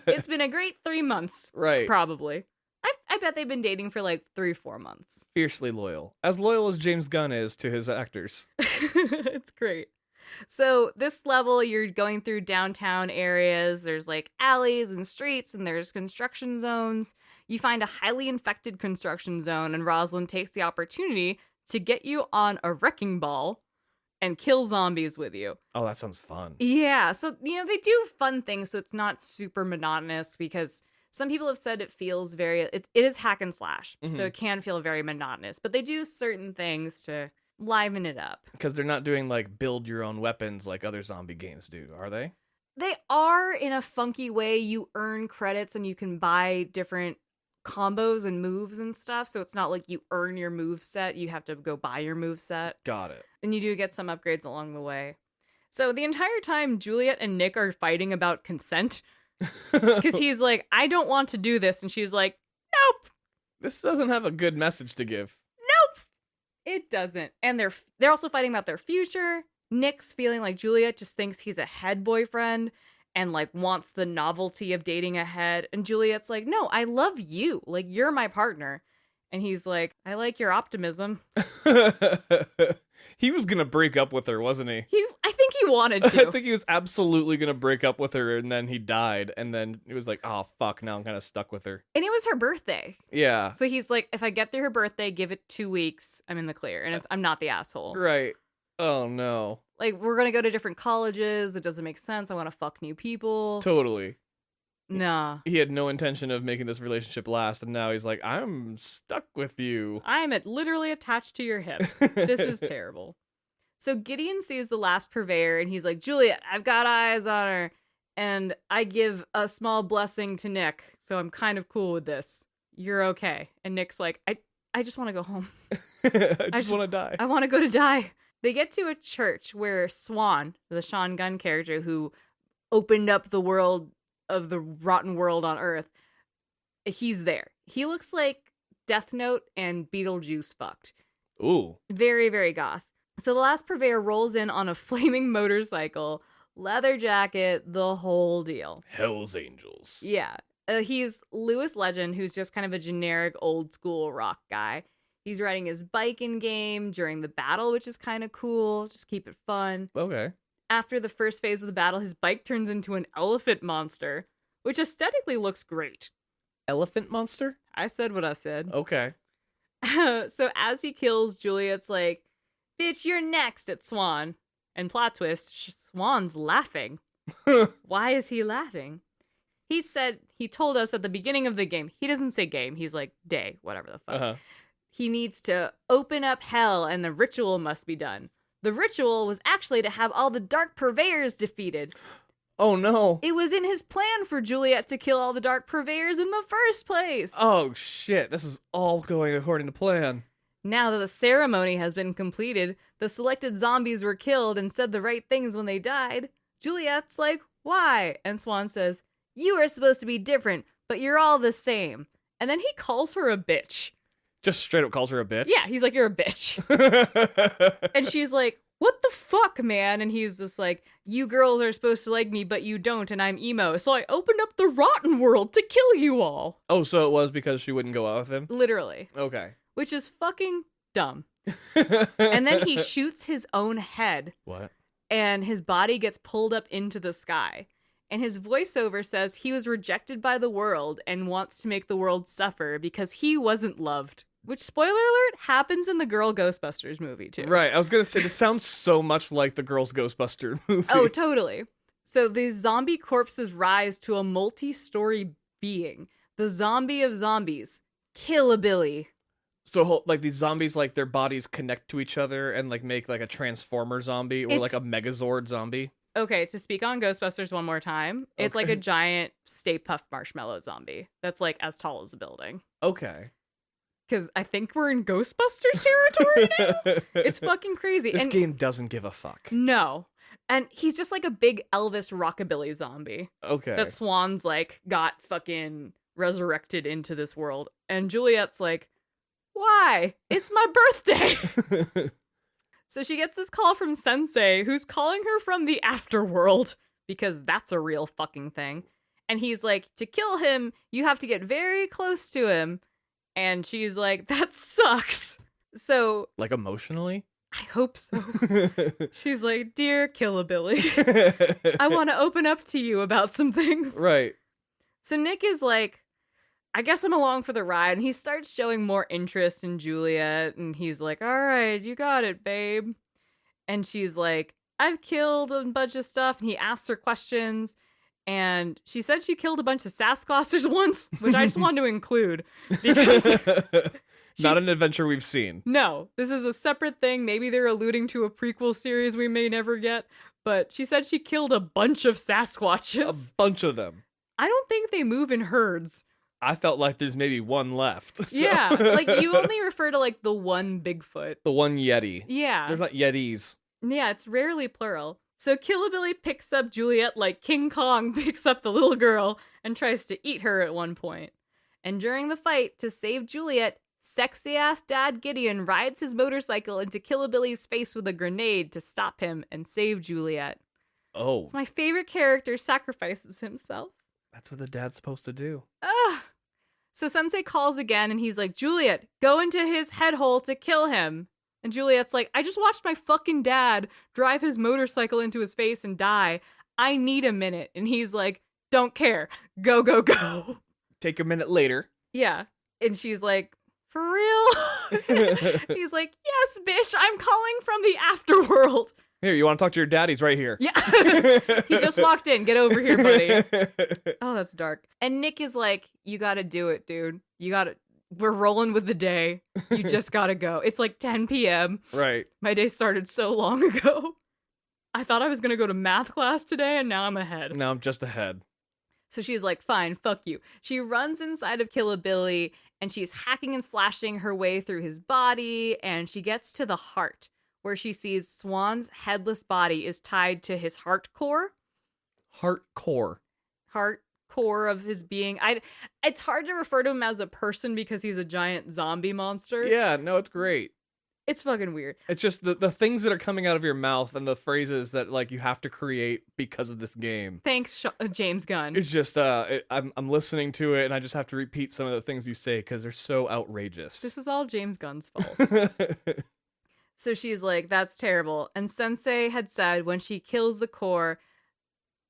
It's been a great 3 months. Right. Probably. I bet they've been dating for like 3-4 months. Fiercely loyal. As loyal as James Gunn is to his actors. It's great. So this level, you're going through downtown areas. There's like alleys and streets and there's construction zones. You find a highly infected construction zone and Rosalind takes the opportunity to get you on a wrecking ball and kill zombies with you. Oh, that sounds fun. Yeah. So, they do fun things. So it's not super monotonous because some people have said it feels it is hack and slash. Mm-hmm. So it can feel very monotonous, but they do certain things to liven it up. Because they're not doing like build your own weapons like other zombie games do, are they? They are in a funky way. You earn credits and you can buy different combos and moves and stuff. So it's not like you earn your move set. You have to go buy your move set. Got it. And you do get some upgrades along the way. So the entire time Juliet and Nick are fighting about consent. Because he's like, I don't want to do this. And she's like, nope. This doesn't have a good message to give. Nope. It doesn't. And they're also fighting about their future. Nick's feeling like Juliet just thinks he's a head boyfriend and like wants the novelty of dating ahead. And Juliet's like, no, I love you. Like, you're my partner. And he's like, I like your optimism. He was going to break up with her, wasn't he? I think he wanted to. I think he was absolutely going to break up with her, and then he died. And then it was like, oh, fuck, now I'm kind of stuck with her. And it was her birthday. Yeah. So he's like, if I get through her birthday, give it 2 weeks, I'm in the clear. And I'm not the asshole. Right. Oh, no. Like, we're going to go to different colleges. It doesn't make sense. I want to fuck new people. Totally. Nah. He had no intention of making this relationship last, and now he's like, I'm stuck with you. I'm literally attached to your hip. This is terrible. So Gideon sees the last purveyor, and he's like, Juliet, I've got eyes on her, and I give a small blessing to Nick, so I'm kind of cool with this. You're okay. And Nick's like, I just want to go home. I just want to die. I want to go to die. They get to a church where Swan, the Sean Gunn character who opened up the world of the rotten world on Earth, he's there. He looks like Death Note and Beetlejuice fucked. Ooh. Very, very goth. So the last purveyor rolls in on a flaming motorcycle, leather jacket, the whole deal. Hell's Angels. Yeah. He's Louis Legend, who's just kind of a generic old school rock guy. He's riding his bike in game during the battle, which is kind of cool. Just keep it fun. Okay. After the first phase of the battle, his bike turns into an elephant monster, which aesthetically looks great. Elephant monster? I said what I said. Okay. So as he kills, Juliet's like, bitch, you're next at Swan. And plot twist, Swan's laughing. Why is he laughing? He told us at the beginning of the game, he doesn't say game, he's like day, whatever the fuck. Uh-huh. He needs to open up hell and the ritual must be done. The ritual was actually to have all the dark purveyors defeated. Oh no. It was in his plan for Juliet to kill all the dark purveyors in the first place. Oh shit, this is all going according to plan. Now that the ceremony has been completed, the selected zombies were killed and said the right things when they died. Juliet's like, why? And Swan says, you are supposed to be different, but you're all the same. And then he calls her a bitch. Just straight up calls her a bitch? Yeah, he's like, you're a bitch. And she's like, what the fuck, man? And he's just like, you girls are supposed to like me, but you don't, and I'm emo. So I opened up the rotten world to kill you all. Oh, so it was because she wouldn't go out with him? Literally. Okay. Which is fucking dumb. And then he shoots his own head. What? And his body gets pulled up into the sky. And his voiceover says he was rejected by the world and wants to make the world suffer because he wasn't loved. Which, spoiler alert, happens in the Girl Ghostbusters movie, too. Right, I was gonna say, this sounds so much like the Girls Ghostbuster movie. Oh, totally. So these zombie corpses rise to a multi-story being. The zombie of zombies. Kill-a-billy. So, like, these zombies, like, their bodies connect to each other and, like, make, like, a Transformer zombie or, like, a Megazord zombie? Okay, to speak on Ghostbusters one more time, it's like a giant Stay Puft Marshmallow zombie that's, like, as tall as a building. Okay. Because I think we're in Ghostbusters territory now. It's fucking crazy. This game doesn't give a fuck. No. And he's just like a big Elvis rockabilly zombie. Okay. That Swan's like got fucking resurrected into this world. And Juliet's like, why? It's my birthday. So she gets this call from Sensei, who's calling her from the afterworld, because that's a real fucking thing. And he's like, to kill him, you have to get very close to him. And she's like, that sucks. So, like, emotionally? I hope so. She's like, dear Kill-a-Billy, I want to open up to you about some things. Right. So Nick is like, I guess I'm along for the ride. And he starts showing more interest in Juliet. And he's like, all right, you got it, babe. And she's like, I've killed a bunch of stuff. And he asks her questions. And she said she killed a bunch of Sasquatches once, which I just wanted to include. Because not an adventure we've seen. No, this is a separate thing. Maybe they're alluding to a prequel series we may never get. But she said she killed a bunch of Sasquatches. A bunch of them. I don't think they move in herds. I felt like there's maybe one left. So. Yeah, like you only refer to like the one Bigfoot. The one Yeti. Yeah. There's not Yetis. Yeah, it's rarely plural. So Kill-a-Billy picks up Juliet like King Kong picks up the little girl and tries to eat her at one point. And during the fight, to save Juliet, sexy-ass Dad Gideon rides his motorcycle into Kill-a-Billy's face with a grenade to stop him and save Juliet. Oh. So my favorite character sacrifices himself. That's what the dad's supposed to do. Ugh. So Sensei calls again and he's like, Juliet, go into his head hole to kill him. And Juliet's like, I just watched my fucking dad drive his motorcycle into his face and die. I need a minute. And he's like, don't care. Go, go, go. Take a minute later. Yeah. And she's like, for real? He's like, yes, bitch, I'm calling from the afterworld. Here, you want to talk to your dad? He's right here. Yeah. He just walked in. Get over here, buddy. Oh, that's dark. And Nick is like, you got to do it, dude. You got to. We're rolling with the day. You just gotta go. It's like 10 p.m. Right. My day started so long ago. I thought I was gonna go to math class today, and now I'm ahead. Now I'm just ahead. So she's like, fine, fuck you. She runs inside of Kill-a-Billy, and she's hacking and slashing her way through his body, and she gets to the heart, where she sees Swan's headless body is tied to his heart core. Heart core. Heart core of his being. It's hard to refer to him as a person because he's a giant zombie monster. Yeah, no, it's great. It's fucking weird. It's just the things that are coming out of your mouth and the phrases that like you have to create because of this game. Thanks, James Gunn. It's just I'm listening to it and I just have to repeat some of the things you say because they're so outrageous. This is all James Gunn's fault. So she's like, that's terrible. And Sensei had said when she kills the core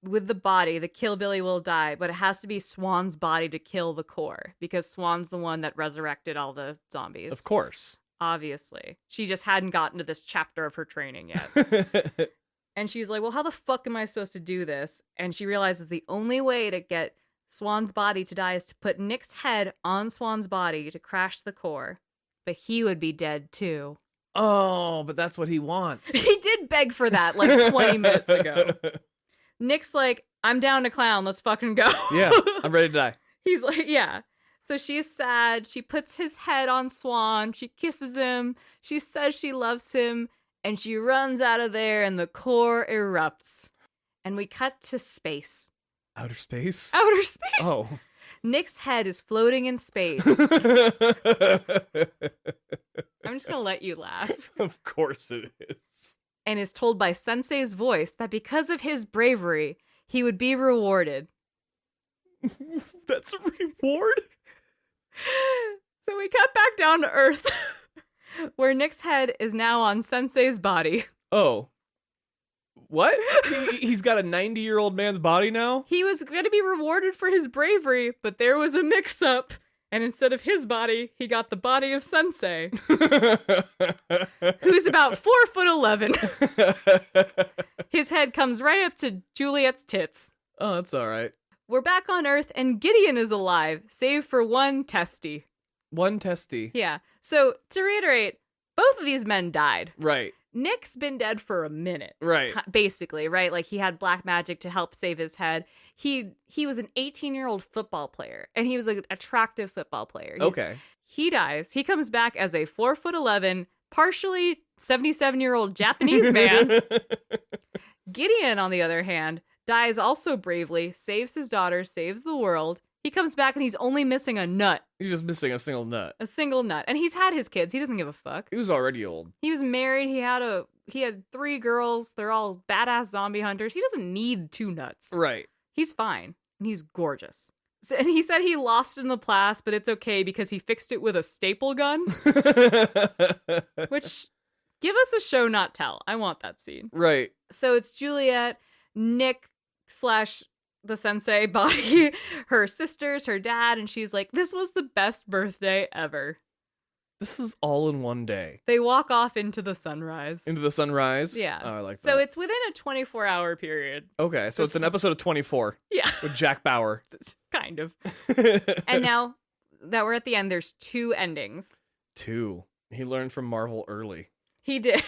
with the body, the Kill Billy will die, but it has to be Swan's body to kill the core because Swan's the one that resurrected all the zombies. Of course. Obviously. She just hadn't gotten to this chapter of her training yet. And she's like, well, how the fuck am I supposed to do this? And she realizes the only way to get Swan's body to die is to put Nick's head on Swan's body to crash the core. But he would be dead too. Oh, but that's what he wants. He did beg for that like 20 minutes ago. Nick's like, I'm down to clown. Let's fucking go. Yeah, I'm ready to die. He's like, yeah. So she's sad. She puts his head on Swan. She kisses him. She says she loves him. And she runs out of there and the core erupts. And we cut to space. Outer space? Outer space. Oh. Nick's head is floating in space. I'm just going to let you laugh. Of course it is. And is told by Sensei's voice that because of his bravery, he would be rewarded. That's a reward? So we cut back down to Earth, where Nick's head is now on Sensei's body. Oh. What? He's got a 90-year-old man's body now? He was going to be rewarded for his bravery, but there was a mix-up. And instead of his body, he got the body of Sensei, who's about 4'11". His head comes right up to Juliet's tits. Oh, that's all right. We're back on Earth, and Gideon is alive, save for one testy. One testy. Yeah. So, to reiterate, both of these men died. Right. Nick's been dead for a minute. Right. Basically, right? Like, he had black magic to help save his head. He was an 18-year-old football player, and he was an attractive football player. Okay. He dies. He comes back as a 4'11", partially 77-year-old Japanese man. Gideon, on the other hand, dies also bravely, saves his daughter, saves the world. He comes back and he's only missing a nut. He's just missing a single nut. A single nut. And he's had his kids. He doesn't give a fuck. He was already old. He was married. He had 3 girls. They're all badass zombie hunters. He doesn't need 2 nuts. Right. He's fine. And he's gorgeous. So, and he said he lost in the past, but it's okay because he fixed it with a staple gun. Which, give us a show, not tell. I want that scene. Right. So it's Juliet, Nick / the Sensei body, her sisters, her dad, and she's like, this was the best birthday ever. This is all in one day. They walk off into the sunrise. Into the sunrise? Yeah. Oh, I like that. So it's within a 24-hour period. Okay, so it's an episode of 24. Yeah. With Jack Bauer. Kind of. And now that we're at the end, there's 2 endings. 2. He learned from Marvel early. He did.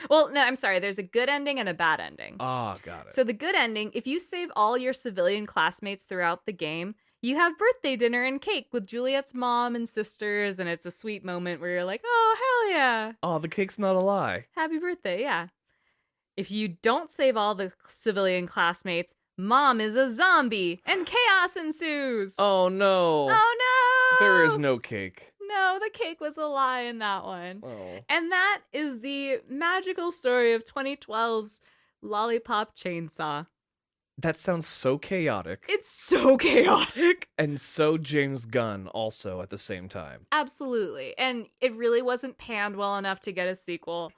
Well, no, I'm sorry. There's a good ending and a bad ending. Ah, got it. So the good ending, if you save all your civilian classmates throughout the game, you have birthday dinner and cake with Juliet's mom and sisters, and it's a sweet moment where you're like, oh, hell yeah. Oh, the cake's not a lie. Happy birthday, yeah. If you don't save all the civilian classmates, mom is a zombie, and chaos ensues. Oh, no. Oh, no. There is no cake. No, the cake was a lie in that one. Oh. And that is the magical story of 2012's Lollipop Chainsaw. That sounds so chaotic. It's so chaotic. And so James Gunn also at the same time. Absolutely. And it really wasn't panned well enough to get a sequel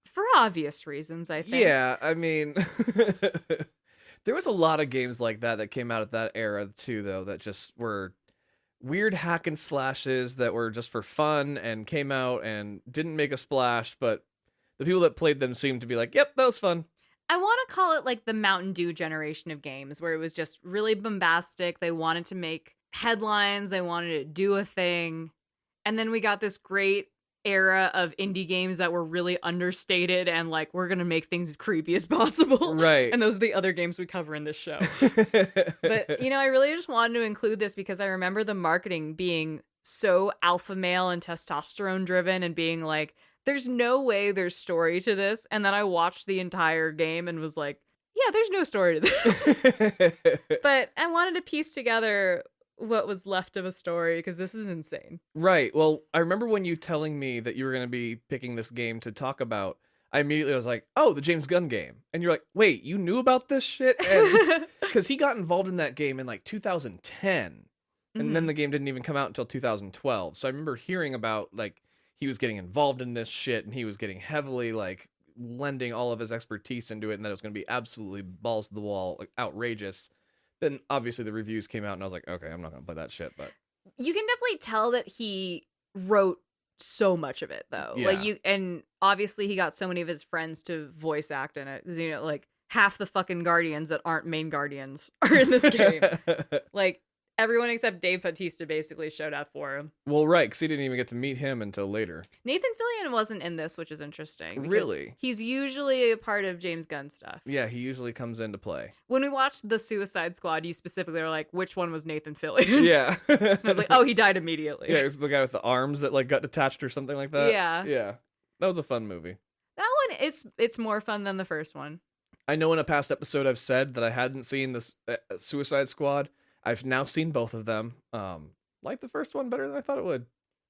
for obvious reasons, I think. Yeah, I mean, there was a lot of games like that came out at that era too, though, that just were weird hack and slashes that were just for fun and came out and didn't make a splash, but the people that played them seemed to be like, yep, that was fun. I want to call it like the Mountain Dew generation of games where it was just really bombastic. They wanted to make headlines. They wanted to do a thing. And then we got this great era of indie games that were really understated and like, we're going to make things as creepy as possible. Right. And those are the other games we cover in this show. But, I really just wanted to include this because I remember the marketing being so alpha male and testosterone driven and being like, there's no way there's story to this. And then I watched the entire game and was like, yeah, there's no story to this. But I wanted to piece together what was left of a story because this is insane. Right. Well, I remember when you telling me that you were going to be picking this game to talk about. I immediately was like, "Oh, the James Gunn game," and you're like, "Wait, you knew about this shit?" And because he got involved in that game in like 2010, and then the game didn't even come out until 2012. So I remember hearing about like he was getting involved in this shit, and he was getting heavily like lending all of his expertise into it, and that it was going to be absolutely balls to the wall, like outrageous. Then obviously the reviews came out, and I was like, "Okay, I'm not going to play that shit." But you can definitely tell that he wrote so much of it though. Yeah. Like and obviously he got so many of his friends to voice act in it. 'Cause, you know, like half the fucking Guardians that aren't main Guardians are in this game. Like everyone except Dave Bautista basically showed up for him. Well, right, because he didn't even get to meet him until later. Nathan Fillion wasn't in this, which is interesting. Really? He's usually a part of James Gunn stuff. Yeah, he usually comes into play. When we watched The Suicide Squad, you specifically were like, which one was Nathan Fillion? Yeah. And I was like, oh, he died immediately. Yeah, it was the guy with the arms that like got detached or something like that. Yeah. Yeah. That was a fun movie. That one, it's more fun than the first one. I know in a past episode I've said that I hadn't seen this Suicide Squad. I've now seen both of them. Like the first one better than I thought it would.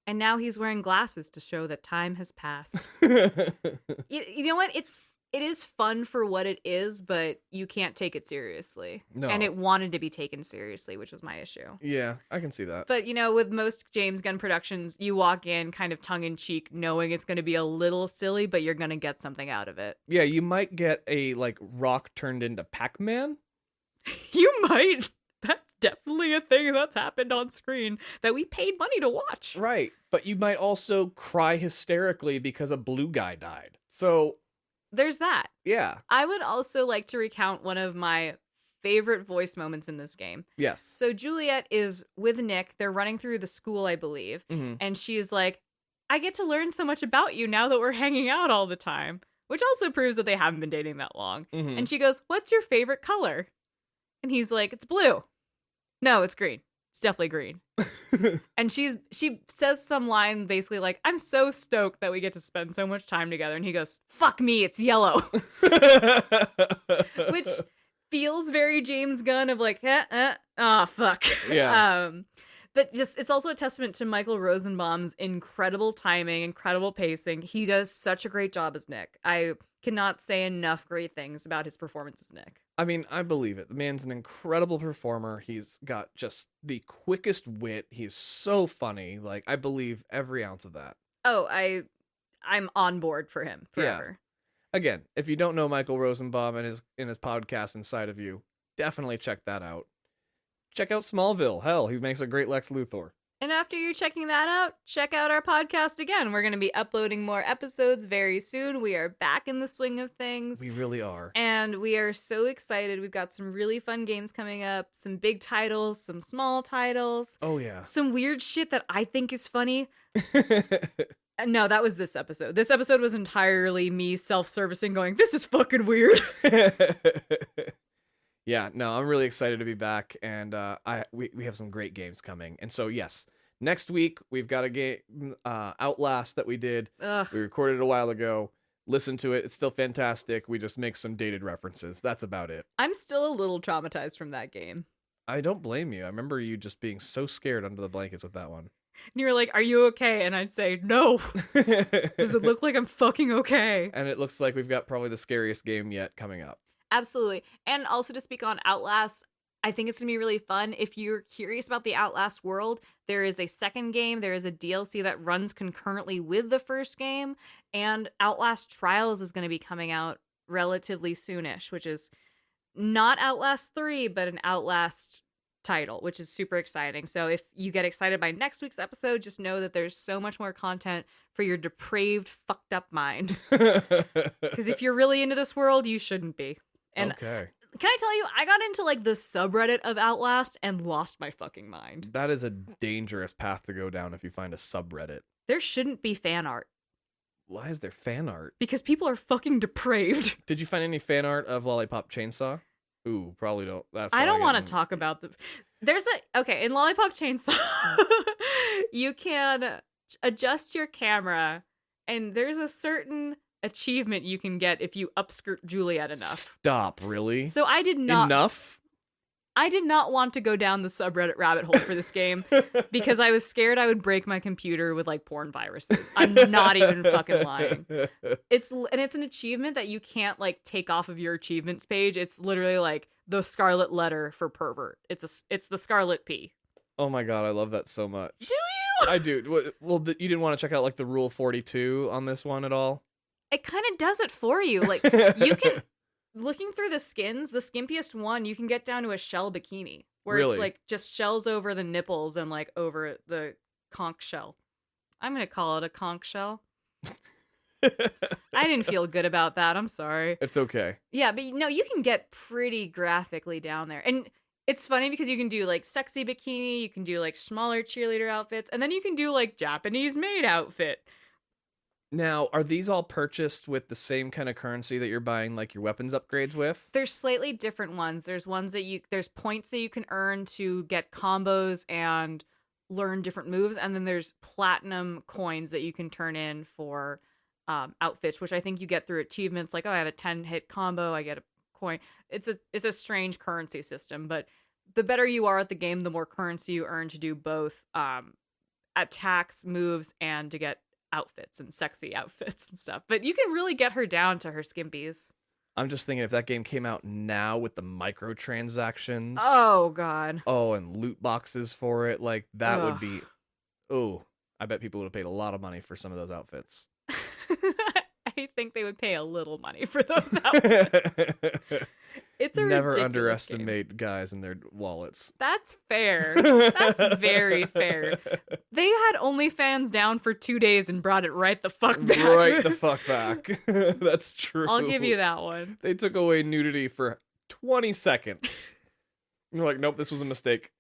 And now he's wearing glasses to show that time has passed. You know what? It is fun for what it is, but you can't take it seriously. No. And it wanted to be taken seriously, which was my issue. Yeah, I can see that. But, you know, with most James Gunn productions, you walk in kind of tongue-in-cheek, knowing it's going to be a little silly, but you're going to get something out of it. Yeah, you might get a, like, rock turned into Pac-Man. You might. That's definitely a thing that's happened on screen that we paid money to watch. Right. But you might also cry hysterically because a blue guy died. So... there's that. yeah. I would also like to recount one of my favorite voice moments in this game. Yes. So Juliet is with Nick. They're running through the school, I believe. Mm-hmm. And she's like, I get to learn so much about you now that we're hanging out all the time. Which also proves that they haven't been dating that long. Mm-hmm. And she goes, what's your favorite color? And he's like, it's blue. No, it's green. It's definitely green. And she says some line basically like, I'm so stoked that we get to spend so much time together. And he goes, fuck me, it's yellow. Which feels very James Gunn of like, fuck. Yeah. But just, it's also a testament to Michael Rosenbaum's incredible timing, incredible pacing. He does such a great job as Nick. I cannot say enough great things about his performance as Nick. I mean, I believe it. The man's an incredible performer. He's got just the quickest wit. He's so funny. Like, I believe every ounce of that. Oh, I'm on board for him forever. Yeah. Again, if you don't know Michael Rosenbaum and his podcast Inside of You, definitely check that out. Check out Smallville. Hell, he makes a great Lex Luthor. And after you're checking that out, check out our podcast again. We're going to be uploading more episodes very soon. We are back in the swing of things. We really are. And we are so excited. We've got some really fun games coming up, some big titles, some small titles. Oh, yeah. Some weird shit that I think is funny. No, that was this episode. This episode was entirely me self-servicing going, this is fucking weird. Yeah, no, I'm really excited to be back, and we have some great games coming. And so, yes, next week we've got a game, Outlast, that we did. Ugh. We recorded it a while ago. Listen to it. It's still fantastic. We just make some dated references. That's about it. I'm still a little traumatized from that game. I don't blame you. I remember you just being so scared under the blankets with that one. And you were like, are you okay? And I'd say, no. Does it look like I'm fucking okay? And it looks like we've got probably the scariest game yet coming up. Absolutely. And also to speak on Outlast, I think it's going to be really fun. If you're curious about the Outlast world, there is a second game. There is a DLC that runs concurrently with the first game. And Outlast Trials is going to be coming out relatively soonish, which is not Outlast 3, but an Outlast title, which is super exciting. So if you get excited by next week's episode, just know that there's so much more content for your depraved, fucked up mind. Because if you're really into this world, you shouldn't be. And okay. Can I tell you, I got into like the subreddit of Outlast and lost my fucking mind. That is a dangerous path to go down if you find a subreddit. There shouldn't be fan art. Why is there fan art? Because people are fucking depraved. Did you find any fan art of Lollipop Chainsaw? Ooh, probably don't. I don't want to talk about there's in Lollipop Chainsaw, you can adjust your camera and there's a certain achievement you can get if you upskirt Juliet enough. Stop, really? So I did not. Enough? I did not want to go down the subreddit rabbit hole for this game because I was scared I would break my computer with like porn viruses. I'm not even fucking lying. It's an achievement that you can't like take off of your achievements page. It's literally like the scarlet letter for pervert. It's the scarlet P. Oh my god, I love that so much. Do you? I do. Well, you didn't want to check out like the Rule 42 on this one at all? It kind of does it for you. Like you can looking through the skins, the skimpiest one, you can get down to a shell bikini where Really? it's like just shells over the nipples and like over the conch shell. I'm going to call it a conch shell. I didn't feel good about that. I'm sorry. It's okay. Yeah, but no, you can get pretty graphically down there. And it's funny because you can do like sexy bikini, you can do like smaller cheerleader outfits, and then you can do like Japanese maid outfit. Now, are these all purchased with the same kind of currency that you're buying like your weapons upgrades with? There's slightly different ones. There's ones that there's points that you can earn to get combos and learn different moves, and then there's platinum coins that you can turn in for outfits, which I think you get through achievements. Like, oh, I have a 10-hit combo, I get a coin. It's a strange currency system, but the better you are at the game, the more currency you earn to do both attacks, moves, and to get outfits and sexy outfits and stuff. But you can really get her down to her skimpies. I'm just thinking if that game came out now with the microtransactions. Oh, God. Oh, and loot boxes for it. Like, that would Ugh. be... Oh, I bet people would have paid a lot of money for some of those outfits. I think they would pay a little money for those outfits. It's a Never ridiculous underestimate game. guys and their wallets. That's fair. That's very fair. They had OnlyFans down for 2 days and brought it right the fuck back. Right the fuck back. That's true. I'll give you that one. They took away nudity for 20 seconds. You're like, nope, this was a mistake.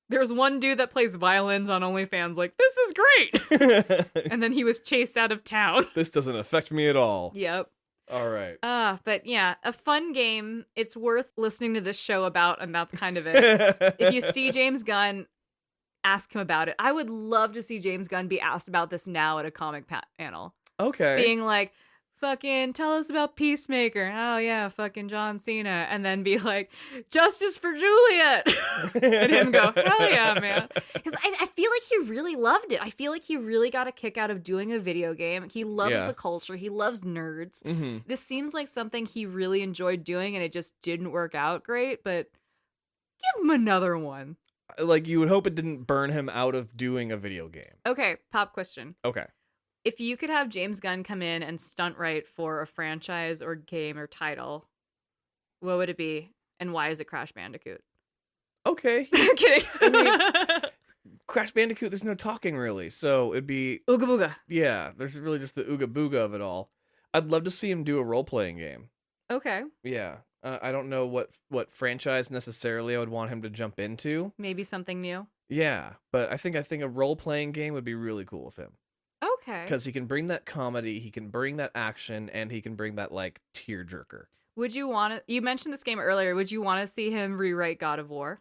There's one dude that plays violins on OnlyFans like, this is great. And then he was chased out of town. This doesn't affect me at all. Yep. All right. But yeah, a fun game. It's worth listening to this show about, and that's kind of it. If you see James Gunn, ask him about it. I would love to see James Gunn be asked about this now at a comic panel. Okay. Being like, fucking tell us about Peacemaker. Oh yeah, fucking John Cena. And then be like, justice for Juliet. And him go, hell yeah, man. Because I feel like he really loved it. I feel like he really got a kick out of doing a video game. He loves the culture. He loves nerds. Mm-hmm. This seems like something he really enjoyed doing, and it just didn't work out great, but give him another one. Like, you would hope it didn't burn him out of doing a video game. Okay, pop question. Okay. If you could have James Gunn come in and stunt write for a franchise or game or title, what would it be? And why is it Crash Bandicoot? Okay. I'm kidding. I mean, Crash Bandicoot, there's no talking really, so it'd be... Ooga booga. Yeah, there's really just the ooga booga of it all. I'd love to see him do a role-playing game. Okay. Yeah. I don't know what franchise necessarily I would want him to jump into. Maybe something new. Yeah, but I think a role-playing game would be really cool with him. Okay. Because he can bring that comedy, he can bring that action, and he can bring that, like, tearjerker. Would you want to... You mentioned this game earlier. Would you want to see him rewrite God of War?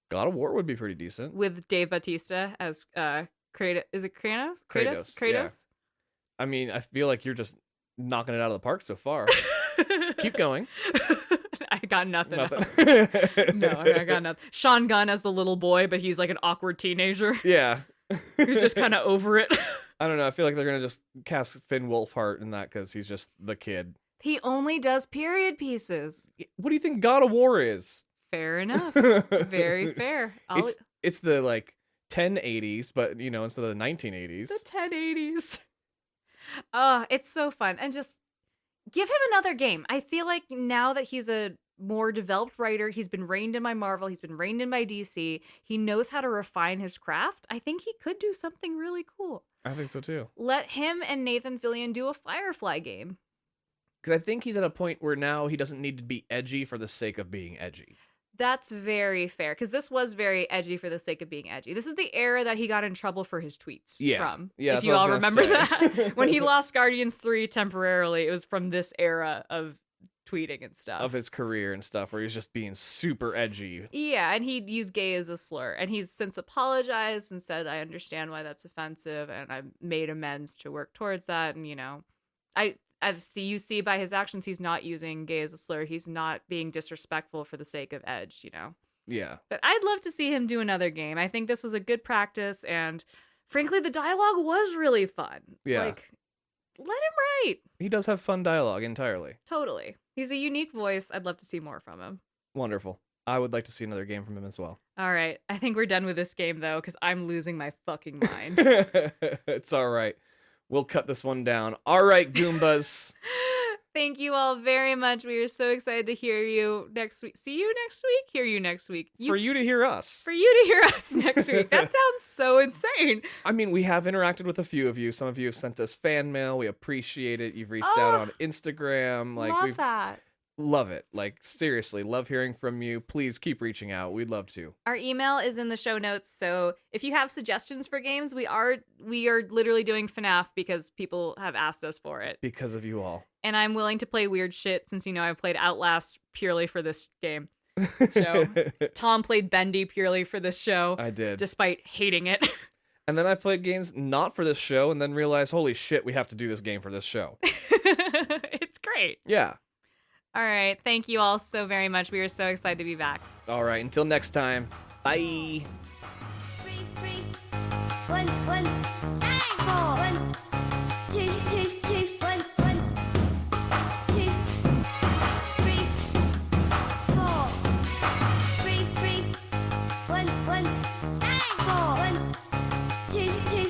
God of War would be pretty decent. With Dave Bautista as Kratos. Is it Kratos? Kratos, yeah. I mean, I feel like you're just knocking it out of the park so far. Keep going. I got nothing else. No, I got nothing. Sean Gunn as the little boy, but he's like an awkward teenager. Yeah. Who's just kind of over it. I don't know. I feel like they're going to just cast Finn Wolfhard in that because he's just the kid. He only does period pieces. What do you think God of War is? Fair enough. Very fair. It's the, like, 1080s, but, you know, instead of the 1980s. The 1080s. Oh, it's so fun. And just give him another game. I feel like now that he's a more developed writer, he's been reined in by Marvel, he's been reined in by DC, he knows how to refine his craft. I think he could do something really cool. I think so too. Let him and Nathan Fillion do a Firefly game. Because I think he's at a point where now he doesn't need to be edgy for the sake of being edgy. That's very fair, because this was very edgy for the sake of being edgy. This is the era that he got in trouble for his tweets from. Yeah, if you all remember that. When he lost Guardians 3 temporarily, it was from this era of tweeting and stuff. Of his career and stuff, where he's just being super edgy. Yeah, and he'd use gay as a slur. And he's since apologized and said, I understand why that's offensive, and I've made amends to work towards that. And, you know, you see by his actions, he's not using gay as a slur. He's not being disrespectful for the sake of edge, you know? Yeah. But I'd love to see him do another game. I think this was a good practice, and frankly, the dialogue was really fun. Yeah. Like, let him write. He does have fun dialogue entirely. Totally. He's a unique voice. I'd love to see more from him. Wonderful. I would like to see another game from him as well. All right. I think we're done with this game, though, because I'm losing my fucking mind. It's all right. We'll cut this one down. All right, Goombas. Thank you all very much. We are so excited to hear you next week. See you next week? Hear you next week. For you to hear us. For you to hear us next week. That sounds so insane. I mean, we have interacted with a few of you. Some of you have sent us fan mail. We appreciate it. You've reached out on Instagram. Love that. Love it. Like, seriously, love hearing from you. Please keep reaching out. We'd love to. Our email is in the show notes, so if you have suggestions for games, we are literally doing FNAF because people have asked us for it. Because of you all. And I'm willing to play weird shit since, you know, I've played Outlast purely for this game. So Tom played Bendy purely for this show. I did. Despite hating it. And then I played games not for this show and then realized, holy shit, we have to do this game for this show. It's great. Yeah. All right. Thank you all so very much. We are so excited to be back. All right. Until next time. Bye. 3, 3, 1, 1, 9, 4, 1, 2, 2, 2, 1, 1, 2, 3, 4, 3, 3, 1, 1, 9, 4, 1, 2, 2.